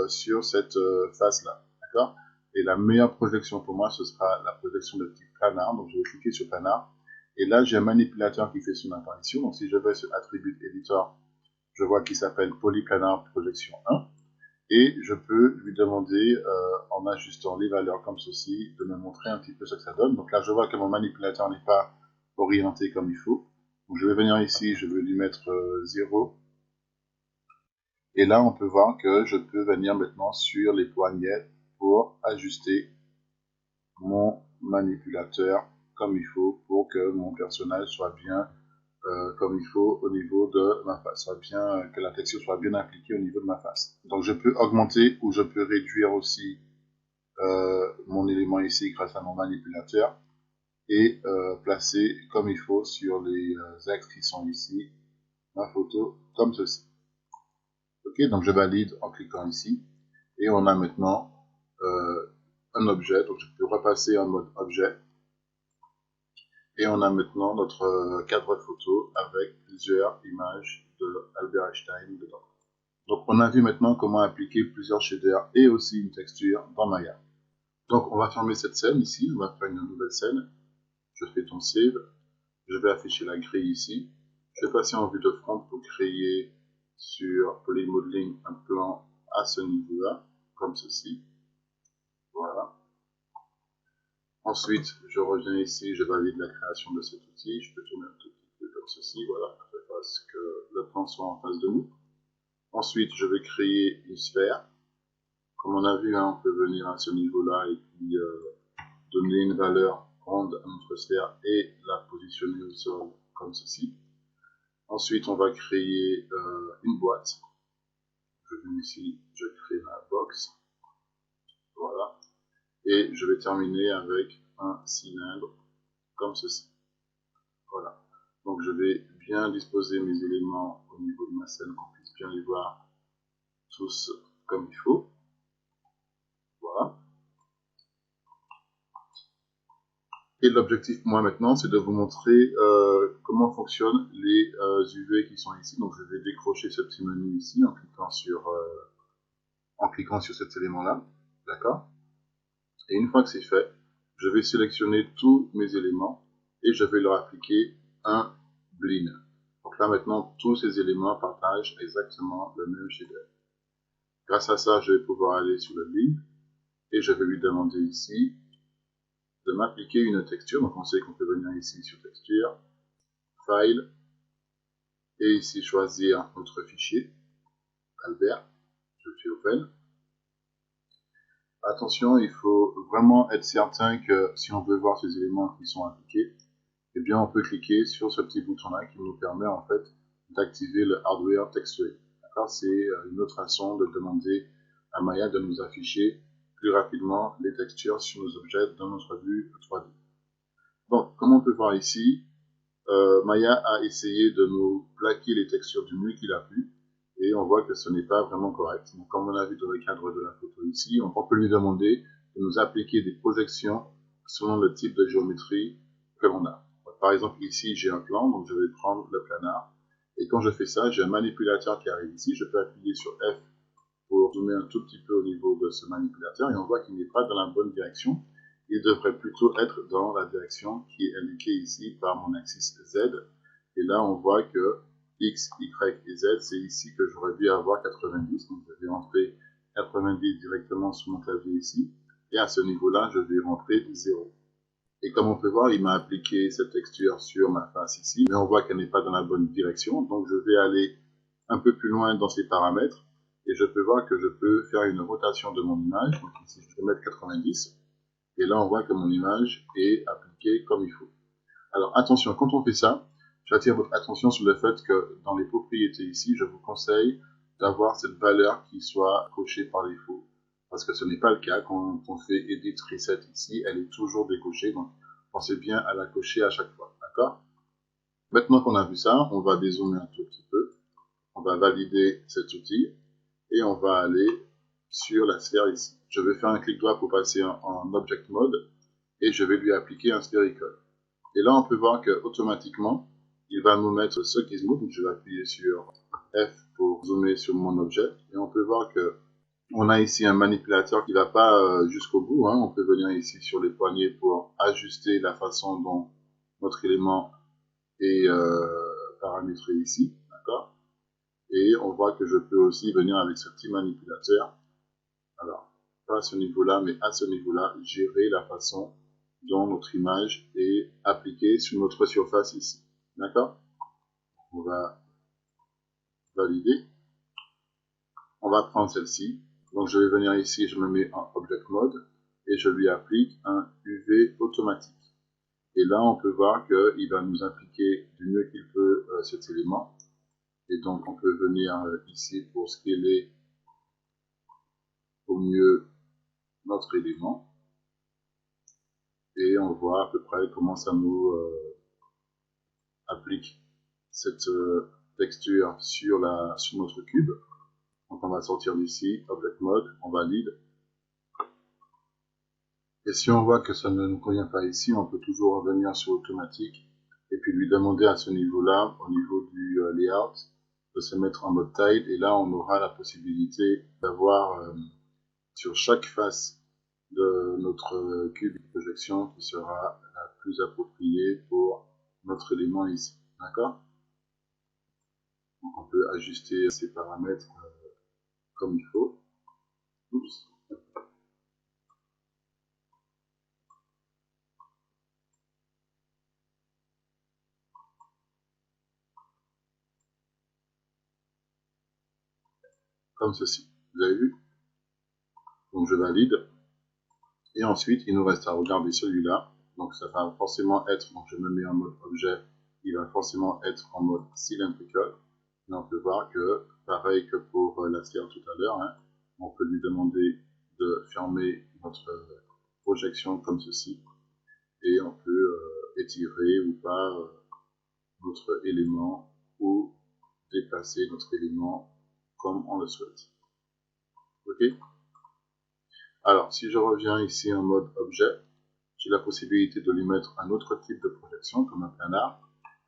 sur cette face-là. D'accord? Et la meilleure projection pour moi, ce sera la projection de type planar. Donc je vais cliquer sur planar. Et là, j'ai un manipulateur qui fait son apparition. Donc si je vais sur Attribute Editor, je vois qu'il s'appelle Polyplanar Projection 1. Et je peux lui demander, en ajustant les valeurs comme ceci, de me montrer un petit peu ce que ça donne. Donc là, je vois que mon manipulateur n'est pas orienté comme il faut. Donc je vais venir ici, je vais lui mettre 0. Et là, on peut voir que je peux venir maintenant sur les poignets pour ajuster mon manipulateur comme il faut pour que mon personnage soit bien comme il faut au niveau de ma face, que la texture soit bien appliquée au niveau de ma face. Donc je peux augmenter ou je peux réduire aussi mon élément ici grâce à mon manipulateur et placer comme il faut sur les axes qui sont ici ma photo comme ceci. Ok, donc je valide en cliquant ici et on a maintenant un objet, donc je peux repasser en mode objet. Et on a maintenant notre cadre photo avec plusieurs images de Albert Einstein dedans. Donc on a vu maintenant comment appliquer plusieurs shaders et aussi une texture dans Maya. Donc on va fermer cette scène ici, on va faire une nouvelle scène. Je fais ton save, je vais afficher la grille ici. Je vais passer en vue de front pour créer sur Polymodeling un plan à ce niveau-là, comme ceci. Voilà. Ensuite, je reviens ici, je valide la création de cet outil. Je peux tourner un tout petit peu comme ceci, voilà, de façon que le plan soit en face de nous. Ensuite, je vais créer une sphère. Comme on a vu, hein, on peut venir à ce niveau-là et puis donner une valeur ronde à notre sphère et la positionner au sol comme ceci. Ensuite, on va créer une boîte. Je viens ici, je crée ma box. Voilà. Et je vais terminer avec un cylindre comme ceci. Voilà. Donc je vais bien disposer mes éléments au niveau de ma scène, qu'on puisse bien les voir tous comme il faut. Voilà. Et l'objectif pour moi maintenant, c'est de vous montrer comment fonctionnent les UV qui sont ici. Donc je vais décrocher ce petit menu ici en cliquant sur cet élément-là. D'accord? Et une fois que c'est fait, je vais sélectionner tous mes éléments et je vais leur appliquer un Blend. Donc là maintenant, tous ces éléments partagent exactement le même shader. Grâce à ça, je vais pouvoir aller sur le Blend et je vais lui demander ici de m'appliquer une texture. Donc on sait qu'on peut venir ici sur Texture, File, et ici choisir notre fichier, Albert, je fais Open. Attention, il faut vraiment être certain que si on veut voir ces éléments qui sont appliqués, eh bien on peut cliquer sur ce petit bouton-là qui nous permet en fait d'activer le Hardware Texturing. C'est une autre façon de demander à Maya de nous afficher plus rapidement les textures sur nos objets dans notre vue 3D. Donc, comme on peut voir ici, Maya a essayé de nous plaquer les textures du mieux qu'il a pu, et on voit que ce n'est pas vraiment correct. Donc, comme on a vu dans le cadre de la photo ici, on peut lui demander de nous appliquer des projections selon le type de géométrie que l'on a. par exemple, ici, j'ai un plan, donc je vais prendre le planar. Et quand je fais ça, j'ai un manipulateur qui arrive ici. Je peux appuyer sur F pour zoomer un tout petit peu au niveau de ce manipulateur. Et on voit qu'il n'est pas dans la bonne direction. Il devrait plutôt être dans la direction qui est indiquée ici par mon axis Z. Et là, on voit que X, Y et Z, c'est ici que j'aurais dû avoir 90. Donc, je vais rentrer 90 directement sur mon clavier ici. Et à ce niveau-là, je vais rentrer 0. Et comme on peut voir, il m'a appliqué cette texture sur ma face ici, mais on voit qu'elle n'est pas dans la bonne direction. Donc je vais aller un peu plus loin dans ces paramètres, et je peux voir que je peux faire une rotation de mon image. Donc ici, je vais mettre 90, et là on voit que mon image est appliquée comme il faut. Alors attention, quand on fait ça, j'attire votre attention sur le fait que dans les propriétés ici, je vous conseille d'avoir cette valeur qui soit cochée par défaut. Parce que ce n'est pas le cas. Quand on fait Edit Reset ici, elle est toujours décochée. Donc, pensez bien à la cocher à chaque fois. D'accord? Maintenant qu'on a vu ça, on va dézoomer un tout petit peu. On va valider cet outil. Et on va aller sur la sphère ici. Je vais faire un clic droit pour passer en Object Mode. Et je vais lui appliquer un Spherical. Et là, on peut voir que automatiquement, il va nous mettre ce gizmo. Donc, je vais appuyer sur F pour zoomer sur mon objet. Et on peut voir que on a ici un manipulateur qui ne va pas jusqu'au bout. Hein. On peut venir ici sur les poignets pour ajuster la façon dont notre élément est paramétré ici. D'accord? Et on voit que je peux aussi venir avec ce petit manipulateur. Alors, pas à ce niveau-là, mais à ce niveau-là, gérer la façon dont notre image est appliquée sur notre surface ici. D'accord? On va valider. On va prendre celle-ci. Donc je vais venir ici, je me mets en Object Mode et je lui applique un UV automatique. Et là, on peut voir qu'il va nous appliquer du mieux qu'il peut cet élément. Et donc, on peut venir ici pour scaler au mieux notre élément. Et on voit à peu près comment ça nous applique cette texture sur notre cube. Donc on va sortir d'ici, Object Mode, on valide. Et si on voit que ça ne nous convient pas ici, on peut toujours revenir sur automatique et puis lui demander à ce niveau-là, au niveau du layout, de se mettre en mode tile. Et là, on aura la possibilité d'avoir sur chaque face de notre cube de projection qui sera la plus appropriée pour notre élément ici. D'accord? Donc on peut ajuster ces paramètres comme il faut. Oups. Comme ceci. Vous avez vu? Donc je valide. Et ensuite, il nous reste à regarder celui-là. Donc ça va forcément être, donc je me mets en mode objet, il va forcément être en mode cylindrical. Et on peut voir que, pareil que pour la sphère tout à l'heure, hein, on peut lui demander de fermer notre projection comme ceci. Et on peut étirer ou pas notre élément ou déplacer notre élément comme on le souhaite. Ok? Alors, si je reviens ici en mode objet, j'ai la possibilité de lui mettre un autre type de projection, comme un planar.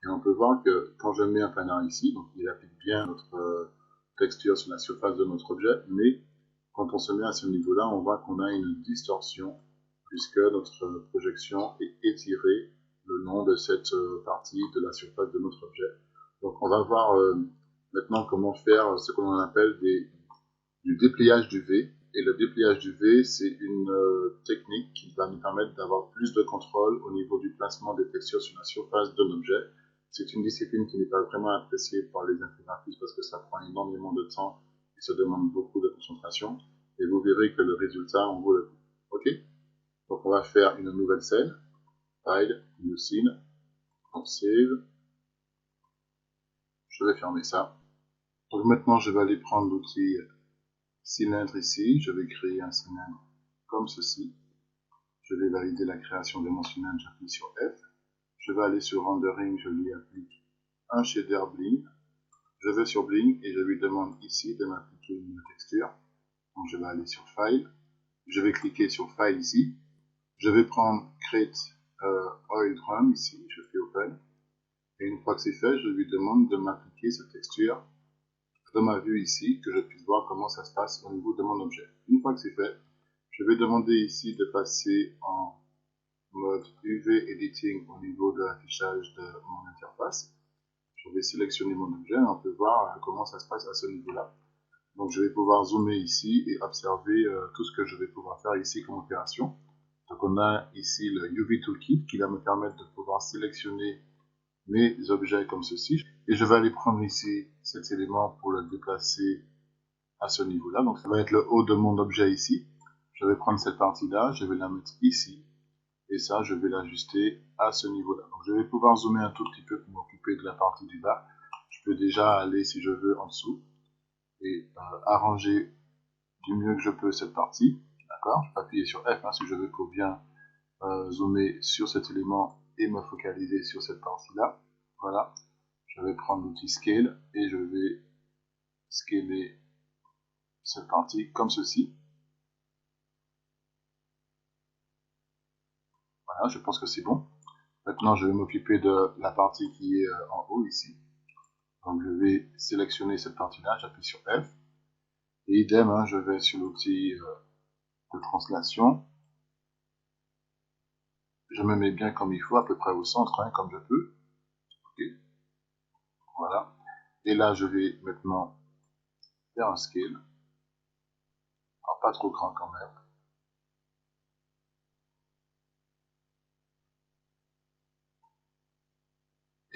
Et on peut voir que quand je mets un planar ici, donc il applique bien notre texture sur la surface de notre objet, mais quand on se met à ce niveau-là, on voit qu'on a une distorsion, puisque notre projection est étirée le long de cette partie de la surface de notre objet. Donc on va voir maintenant comment faire ce que l'on appelle du dépliage du V. Et le dépliage du V, c'est une technique qui va nous permettre d'avoir plus de contrôle au niveau du placement des textures sur la surface d'un objet. C'est une discipline qui n'est pas vraiment appréciée par les infographistes parce que ça prend énormément de temps et ça demande beaucoup de concentration. Et vous verrez que le résultat en vaut le coup. Ok? Donc on va faire une nouvelle scène. File, New Scene. On save. Je vais fermer ça. Donc maintenant, je vais aller prendre l'outil cylindre ici. Je vais créer un cylindre comme ceci. Je vais valider la création de mon cylindre, j'appuie sur F. Je vais aller sur Rendering, je lui applique un shader Bling. Je vais sur Bling et je lui demande ici de m'appliquer une texture. Donc je vais aller sur File. Je vais cliquer sur File ici. Je vais prendre Create Oil Drum ici, je fais Open. Et une fois que c'est fait, je lui demande de m'appliquer cette texture dans ma vue ici, que je puisse voir comment ça se passe au niveau de mon objet. Une fois que c'est fait, je vais demander ici de passer en mode UV Editing au niveau de l'affichage de mon interface. Je vais sélectionner mon objet et on peut voir comment ça se passe à ce niveau-là. Donc je vais pouvoir zoomer ici et observer tout ce que je vais pouvoir faire ici comme opération. Donc on a ici le UV Toolkit qui va me permettre de pouvoir sélectionner mes objets comme ceci. Et je vais aller prendre ici cet élément pour le déplacer à ce niveau-là. Donc ça va être le haut de mon objet ici. Je vais prendre cette partie-là, je vais la mettre ici. Et ça, je vais l'ajuster à ce niveau-là. Donc je vais pouvoir zoomer un tout petit peu pour m'occuper de la partie du bas. Je peux déjà aller, si je veux, en dessous et arranger du mieux que je peux cette partie. D'accord? Je peux appuyer sur F si je veux pour bien zoomer sur cet élément et me focaliser sur cette partie-là. Voilà. Je vais prendre l'outil Scale et je vais scaler cette partie comme ceci. Voilà, je pense que c'est bon. Maintenant, je vais m'occuper de la partie qui est en haut ici. Donc, je vais sélectionner cette partie-là, j'appuie sur F. Et idem, je vais sur l'outil de translation. Je me mets bien comme il faut, à peu près au centre, comme je peux. Okay. Voilà. Et là, je vais maintenant faire un scale. Alors, pas trop grand quand même.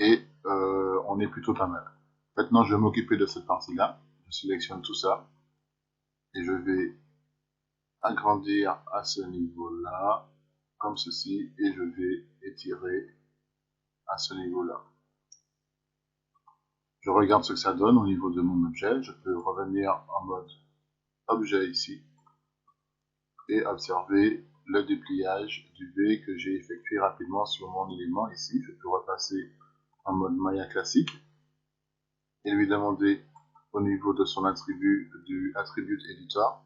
Et on est plutôt pas mal. Maintenant, je vais m'occuper de cette partie-là. Je sélectionne tout ça. Et je vais agrandir à ce niveau-là, comme ceci. Et je vais étirer à ce niveau-là. Je regarde ce que ça donne au niveau de mon objet. Je peux revenir en mode objet ici. Et observer le dépliage du V que j'ai effectué rapidement sur mon élément ici. Je peux repasser en mode Maya classique et lui demander au niveau de son attribut du Attribute Editor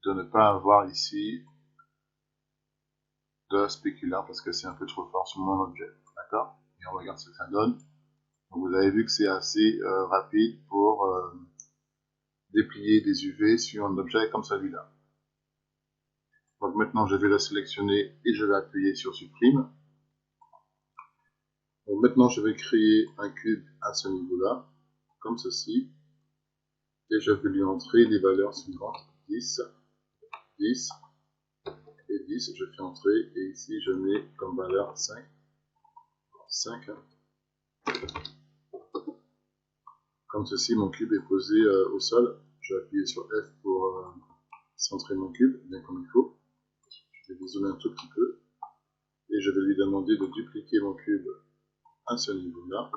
de ne pas avoir ici de spécular parce que c'est un peu trop fort sur mon objet. D'accord? Et on regarde ce que ça donne. Donc vous avez vu que c'est assez rapide pour déplier des UV sur un objet comme celui-là. Donc maintenant je vais le sélectionner et je vais appuyer sur Supprime. Donc maintenant je vais créer un cube à ce niveau-là, comme ceci. Et je vais lui entrer les valeurs suivantes, 10, 10 et 10. Je fais entrer et ici je mets comme valeur 5. 5. Comme ceci, mon cube est posé au sol. Je vais appuyer sur F pour centrer mon cube, bien comme il faut. Je vais dézoomer un tout petit peu. Et je vais lui demander de dupliquer mon cube à ce niveau-là.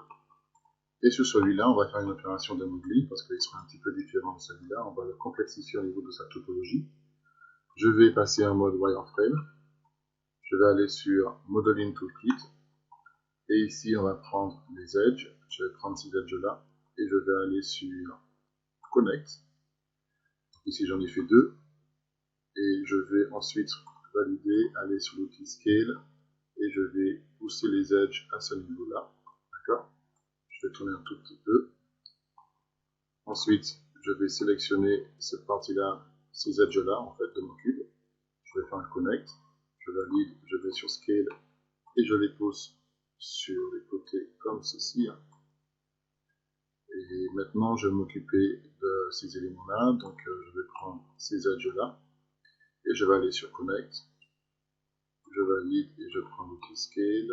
Et sur celui-là, on va faire une opération de modeling parce qu'il sera un petit peu différent de celui-là. On va le complexifier au niveau de sa topologie. Je vais passer en mode wireframe. Je vais aller sur Modeling Toolkit. Et ici, on va prendre les edges. Je vais prendre ces edges-là. Et je vais aller sur Connect. Ici, j'en ai fait 2. Et je vais ensuite valider, aller sur l'outil Scale. Et je vais pousser les edges à ce niveau-là. D'accord? Je vais tourner un tout petit peu. Ensuite, je vais sélectionner cette partie-là, ces edges-là, en fait, de mon cube. Je vais faire un Connect. Je valide, je vais sur Scale. Et je les pousse sur les côtés comme ceci. Et maintenant, je vais m'occuper de ces éléments-là. Donc, je vais prendre ces edges-là. Et je vais aller sur Connect. Je valide et je prends l'outil Scale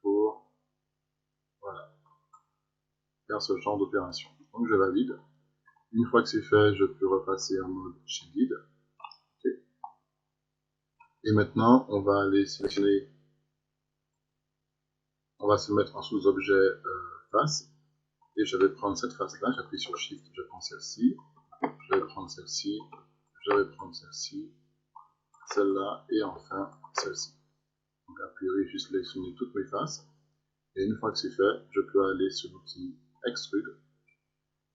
pour voilà, faire ce genre d'opération. Donc, je valide. Une fois que c'est fait, je peux repasser en mode Shaded. Okay. Et maintenant, on va aller sélectionner. On va se mettre en sous-objet face. Et je vais prendre cette face-là. J'appuie sur Shift, je prends celle-ci. Je vais prendre celle-ci. Je vais prendre celle-ci. Celle-là et enfin celle-ci. Donc a priori, je sélectionne toutes mes faces. Et une fois que c'est fait, je peux aller sur l'outil Extrude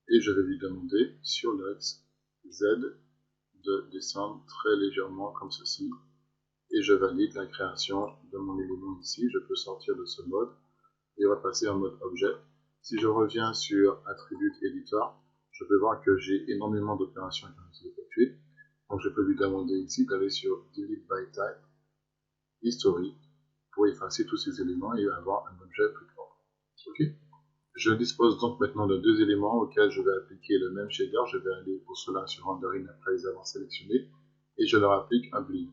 et je vais lui demander sur l'axe Z de descendre très légèrement comme ceci et je valide la création de mon élément ici. Je peux sortir de ce mode et repasser en mode objet. Si je reviens sur Attribute Editor, je peux voir que j'ai énormément d'opérations qui ont été effectuées. Donc je peux lui demander ici d'aller sur Delete by Type, History, pour effacer tous ces éléments et avoir un objet plus propre. Okay. Je dispose donc maintenant de deux éléments auxquels je vais appliquer le même shader. Je vais aller pour cela sur Rendering après les avoir sélectionnés et je leur applique un blend.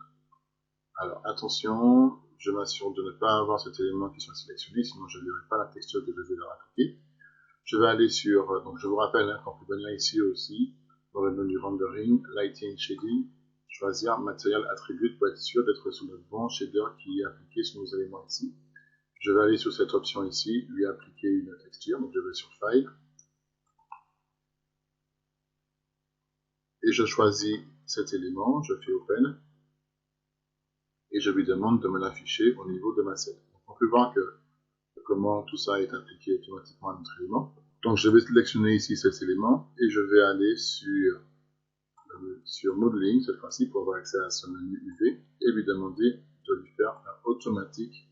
Alors attention, je m'assure de ne pas avoir cet élément qui soit sélectionné, sinon je ne verrai pas la texture que je vais leur appliquer. Je vais aller sur, donc je vous rappelle qu'on peut venir ici aussi, dans le menu Rendering, Lighting, Shading, choisir Material Attribute pour être sûr d'être sur le bon shader qui est appliqué sur nos éléments ici. Je vais aller sur cette option ici, lui appliquer une texture, donc je vais sur File, et je choisis cet élément, je fais Open, et je lui demande de me l'afficher au niveau de ma scène. Donc on peut voir que comment tout ça est appliqué automatiquement à notre élément. Donc je vais sélectionner ici cet élément, et je vais aller sur Modeling, cette fois-ci, pour avoir accès à ce menu UV, et lui demander de lui faire un automatique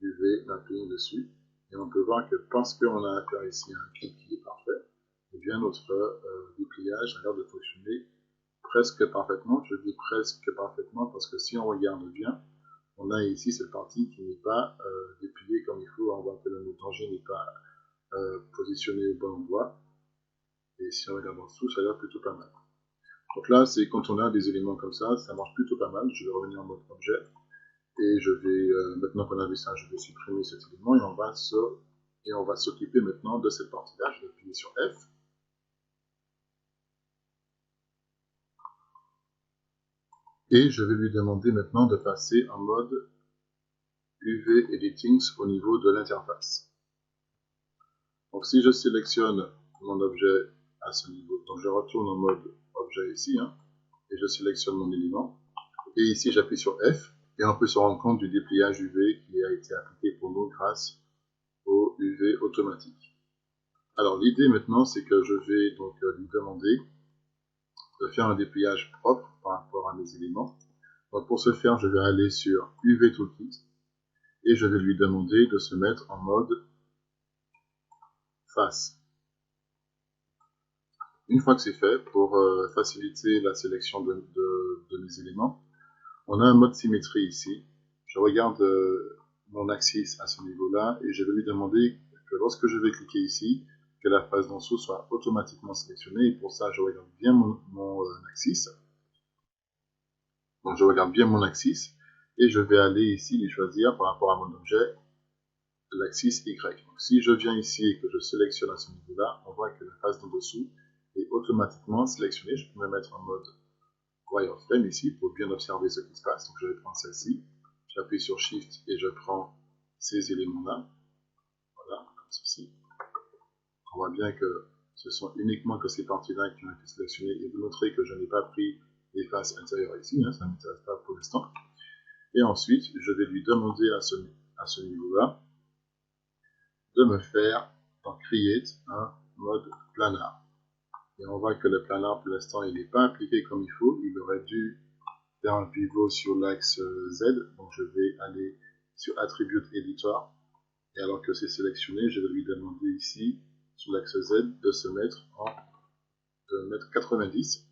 UV mapping dessus. Et on peut voir que parce qu'on a affaire ici à un clip qui est parfait, et bien notre dépliage a l'air de fonctionner presque parfaitement. Je dis presque parfaitement parce que si on regarde bien, on a ici cette partie qui n'est pas dépliée comme il faut. On voit que le danger n'est pas positionné au bon endroit. Et si on regarde en dessous, ça a l'air plutôt pas mal. Donc là, c'est quand on a des éléments comme ça marche plutôt pas mal. Je vais revenir en mode objet. Et je vais, maintenant qu'on a vu ça, je vais supprimer cet élément et on va s'occuper maintenant de cette partie-là. Je vais appuyer sur F. Et je vais lui demander maintenant de passer en mode UV Editing au niveau de l'interface. Donc si je sélectionne mon objet à ce niveau, donc je retourne en mode objet ici, et je sélectionne mon élément. Et ici j'appuie sur F, et on peut se rendre compte du dépliage UV qui a été appliqué pour nous grâce au UV automatique. Alors l'idée maintenant, c'est que je vais donc lui demander de faire un dépliage propre par rapport à mes éléments. Donc pour ce faire, je vais aller sur UV Toolkit et je vais lui demander de se mettre en mode face. Une fois que c'est fait, pour faciliter la sélection de mes éléments, on a un mode symétrie ici. Je regarde mon axis à ce niveau-là et je vais lui demander que lorsque je vais cliquer ici, que la face d'en dessous soit automatiquement sélectionnée. Et pour ça, je regarde bien mon axis. Donc je regarde bien mon axis et je vais aller ici et choisir par rapport à mon objet l'axis Y. Donc si je viens ici et que je sélectionne à ce niveau-là, on voit que la face d'en dessous est automatiquement sélectionnée. Je peux me mettre en mode wireframe ici pour bien observer ce qui se passe. Donc je vais prendre celle-ci, j'appuie sur Shift et je prends ces éléments-là. Voilà, comme ceci. On voit bien que ce sont uniquement que ces parties-là qui ont été sélectionnées et vous noterez que je n'ai pas pris les faces intérieures ici, ça ne m'intéresse pas pour l'instant. Et ensuite, je vais lui demander à ce niveau-là de me faire dans Create un mode planar. Et on voit que le planar, pour l'instant, il n'est pas appliqué comme il faut. Il aurait dû faire un pivot sur l'axe Z. Donc je vais aller sur Attribute Editor. Et alors que c'est sélectionné, je vais lui demander ici, sur l'axe Z, de se mettre en 90.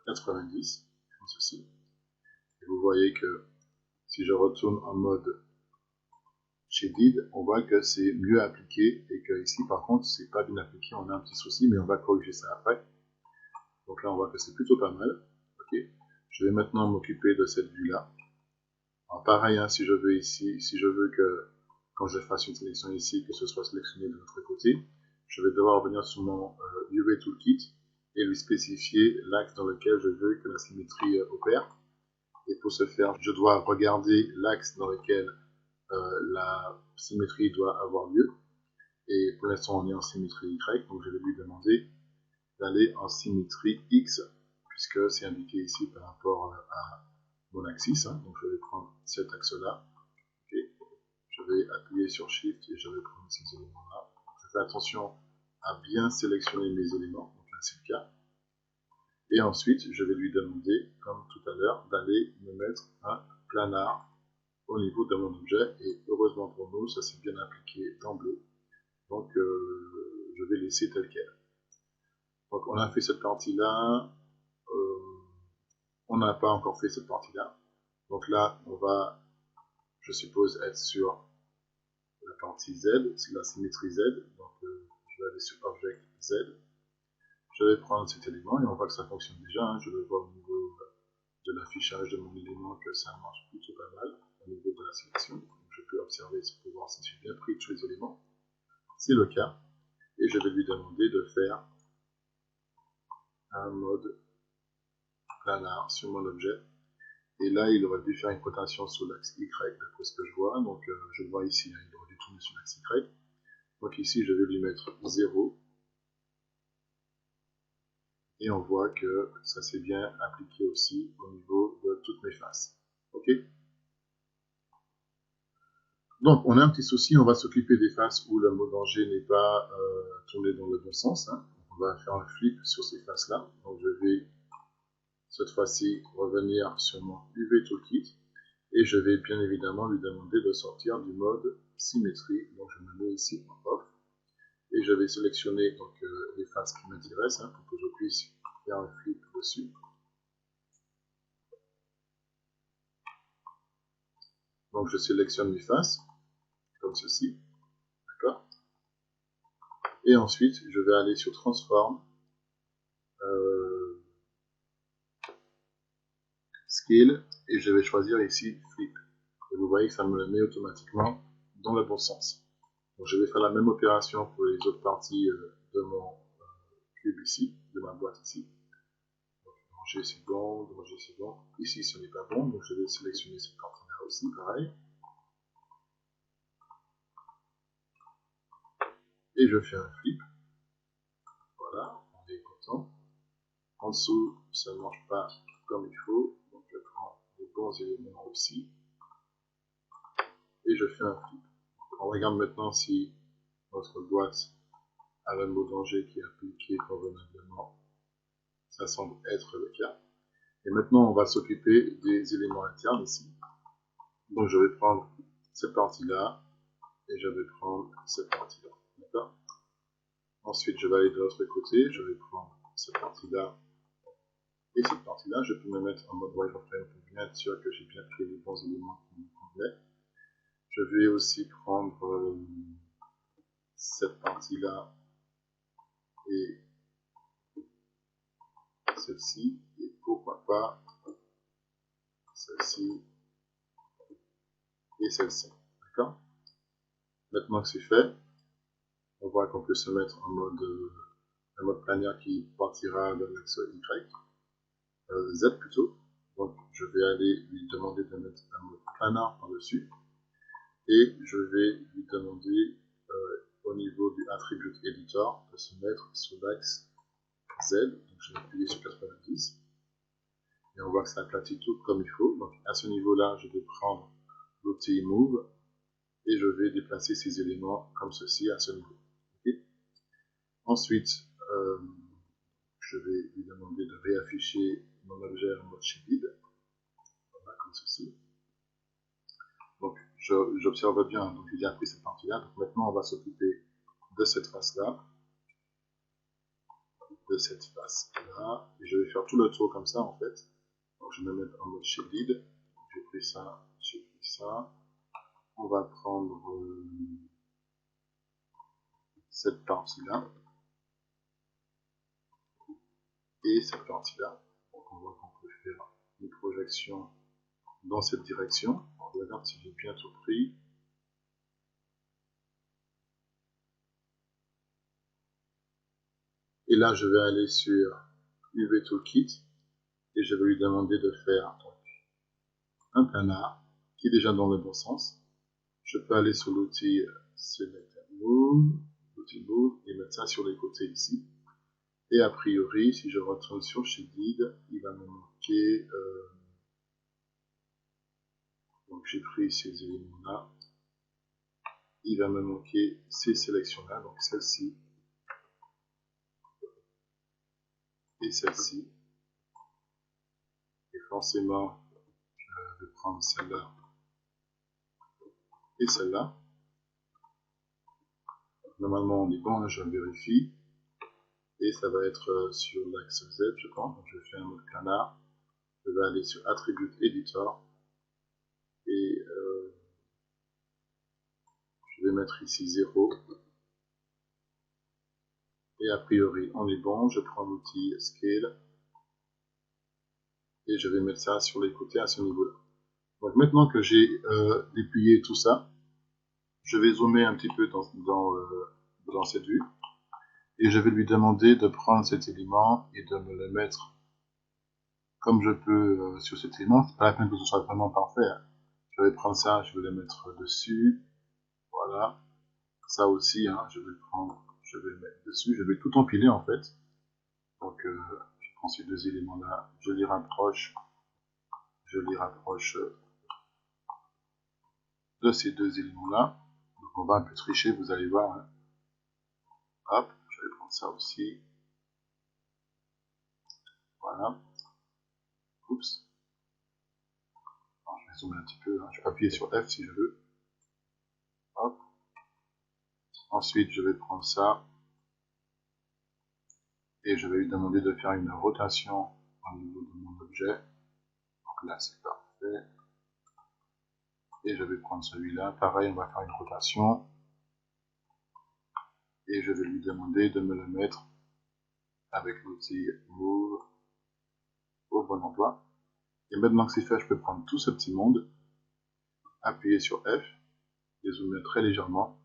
90, comme ceci. Et vous voyez que si je retourne en mode Shaded, on voit que c'est mieux appliqué et que ici par contre c'est pas bien appliqué, on a un petit souci, mais on va corriger ça après. Donc là on voit que c'est plutôt pas mal. Okay. Je vais maintenant m'occuper de cette vue là. Alors pareil, si je veux ici, si je veux que quand je fasse une sélection ici, que ce soit sélectionné de l'autre côté, je vais devoir revenir sur mon UV Toolkit et lui spécifier l'axe dans lequel je veux que la symétrie opère. Et pour ce faire, je dois regarder l'axe dans lequel la symétrie doit avoir lieu. Et pour l'instant, on est en symétrie Y, donc je vais lui demander d'aller en symétrie X, puisque c'est indiqué ici par rapport à mon axis. Donc je vais prendre cet axe-là. Okay. Je vais appuyer sur Shift et je vais prendre ces éléments-là. Je fais attention à bien sélectionner mes éléments, donc là c'est le cas. Et ensuite, je vais lui demander, comme tout à l'heure, d'aller me mettre un planar au niveau de mon objet. Et heureusement pour nous, ça s'est bien appliqué d'emblée. Donc, je vais laisser tel quel. Donc, on a fait cette partie-là. On n'a pas encore fait cette partie-là. Donc là, on va, je suppose, être sur la partie Z, c'est la symétrie Z. Donc, je vais aller sur Object Z. Je vais prendre cet élément et on voit que ça fonctionne déjà. Hein. Je vais voir au niveau de l'affichage de mon élément que ça marche plutôt pas mal au niveau de la sélection. Donc, je peux observer pour voir si j'ai bien pris tous les éléments. C'est le cas. Et je vais lui demander de faire un mode planar sur mon objet. Et là, il aurait dû faire une rotation sur l'axe Y, d'après ce que je vois. Donc, je le vois ici, hein, il aurait dû tourner sur l'axe Y. Donc ici, je vais lui mettre 0. Et on voit que ça s'est bien appliqué aussi au niveau de toutes mes faces. Ok? Donc, on a un petit souci, on va s'occuper des faces où le mot danger n'est pas tourné dans le bon sens. Hein. On va faire un flip sur ces faces-là. Donc, je vais cette fois-ci revenir sur mon UV Toolkit. Et je vais bien évidemment lui demander de sortir du mode symétrie. Donc, je me mets ici en off. Et je vais sélectionner donc, les faces qui m'intéressent hein, pour que je puisse faire un flip dessus. Donc, je sélectionne mes faces, comme ceci. D'accord? Et ensuite, je vais aller sur Transform, Scale, et je vais choisir ici Flip. Et vous voyez que ça me le met automatiquement dans le bon sens. Donc, je vais faire la même opération pour les autres parties de mon cube ici, de ma boîte ici. Danger c'est bon, danger c'est bon. Ici ce n'est pas bon, donc je vais sélectionner cette partie-là aussi, pareil. Et je fais un flip. Voilà, on est content. En dessous, ça ne marche pas comme il faut, donc je prends les bons éléments aussi. Et je fais un flip. On regarde maintenant si notre boîte a le mot danger qui est appliqué convenablement. Ça semble être le cas. Et maintenant, on va s'occuper des éléments internes ici. Donc, je vais prendre cette partie-là et je vais prendre cette partie-là. D'accord? Ensuite, je vais aller de l'autre côté. Je vais prendre cette partie-là et cette partie-là. Je peux me mettre en mode wireframe pour bien être sûr que j'ai bien pris les bons éléments qui me convenaient. Je vais aussi prendre cette partie-là et celle-ci. Et pourquoi pas celle-ci et celle-ci. D'accord? Maintenant que c'est fait, on voit qu'on peut se mettre en mode planière qui partira de l'axe Y, Z plutôt. Donc je vais aller lui demander de mettre un mode planar par-dessus. Et je vais lui demander au niveau du Attribute Editor de se mettre sur l'axe Z. Donc je vais appuyer sur 90. Et on voit que ça aplatit tout comme il faut. Donc à ce niveau-là, je vais prendre l'outil Move et je vais déplacer ces éléments comme ceci à ce niveau. Okay. Ensuite, je vais lui demander de réafficher mon objet en mode shaded. Voilà, comme ceci. Donc, j'observe bien, donc j'ai bien pris cette partie-là. Donc maintenant, on va s'occuper de cette face-là, et je vais faire tout le tour comme ça, en fait. Donc, je vais me mettre en mode shaded. J'ai pris ça, j'ai pris ça. On va prendre cette partie-là et cette partie-là. Donc, on voit qu'on peut faire une projection dans cette direction. On regarde si j'ai bien tout pris. Et là, je vais aller sur UV Toolkit et je vais lui demander de faire un planar qui est déjà dans le bon sens. Je peux aller sur l'outil Select Move, et mettre ça sur les côtés ici. Et a priori, si je retourne sur Shaded, il va me manquer. Donc j'ai pris ces éléments-là. Il va me manquer ces sélections-là, donc celle-ci et celle-ci. forcément, je vais prendre celle-là et celle-là. Normalement, on est bon, là, je vérifie. Et ça va être sur l'axe Z, je pense. Donc, je fais un mode canard. Je vais aller sur Attribute Editor. Et je vais mettre ici 0. Et a priori, on est bon. Je prends l'outil Scale. Et je vais mettre ça sur les côtés à ce niveau-là. Donc maintenant que j'ai déplié tout ça, je vais zoomer un petit peu dans cette vue. Et je vais lui demander de prendre cet élément et de me le mettre comme je peux sur cet élément. C'est pas la peine que ce soit vraiment parfait. Hein. Je vais prendre ça, je vais le mettre dessus. Voilà. Ça aussi, hein, je vais le prendre, je vais le mettre dessus. Je vais tout empiler en fait. Donc je prends ces deux éléments-là, je les rapproche. Je les rapproche de ces deux éléments-là. Donc on va un peu tricher, vous allez voir. Hein. Hop, je vais prendre ça aussi. Voilà. Oups. Alors, je vais zoomer un petit peu. Hein. Je peux appuyer sur F si je veux. Hop. Ensuite, je vais prendre ça. Et je vais lui demander de faire une rotation au niveau de mon objet. Donc là, c'est parfait. Et je vais prendre celui-là. Pareil, on va faire une rotation. Et je vais lui demander de me le mettre avec l'outil Move au bon endroit. Et maintenant que c'est fait, je peux prendre tout ce petit monde, appuyer sur F, dézoomer très légèrement,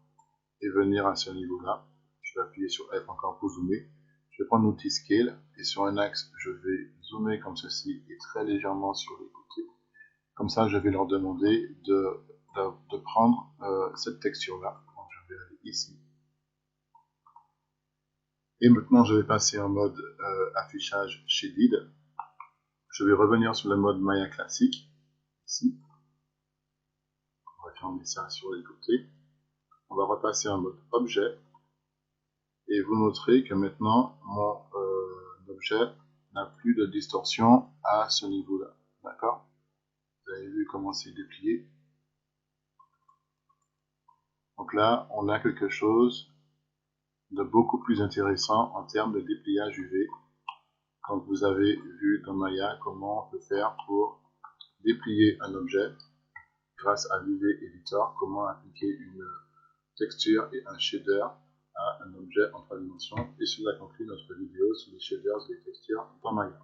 et venir à ce niveau-là. Je vais appuyer sur F encore pour zoomer. Je vais prendre l'outil Scale, et sur un axe, je vais zoomer comme ceci, et très légèrement sur les côtés. Comme ça, je vais leur demander de prendre cette texture-là. Donc, je vais aller ici. Et maintenant, je vais passer en mode affichage shaded. Je vais revenir sur le mode Maya classique, ici. On va fermer ça sur les côtés. On va repasser en mode objet. Et vous noterez que maintenant, mon objet n'a plus de distorsion à ce niveau-là. D'accord? Vous avez vu comment c'est déplié. Donc là, on a quelque chose de beaucoup plus intéressant en termes de dépliage UV. Quand vous avez vu dans Maya comment on peut faire pour déplier un objet grâce à l'UV Editor, comment appliquer une texture et un shader à un objet en 3 dimensions. Et cela conclut notre vidéo sur les shaders et les textures dans Maya.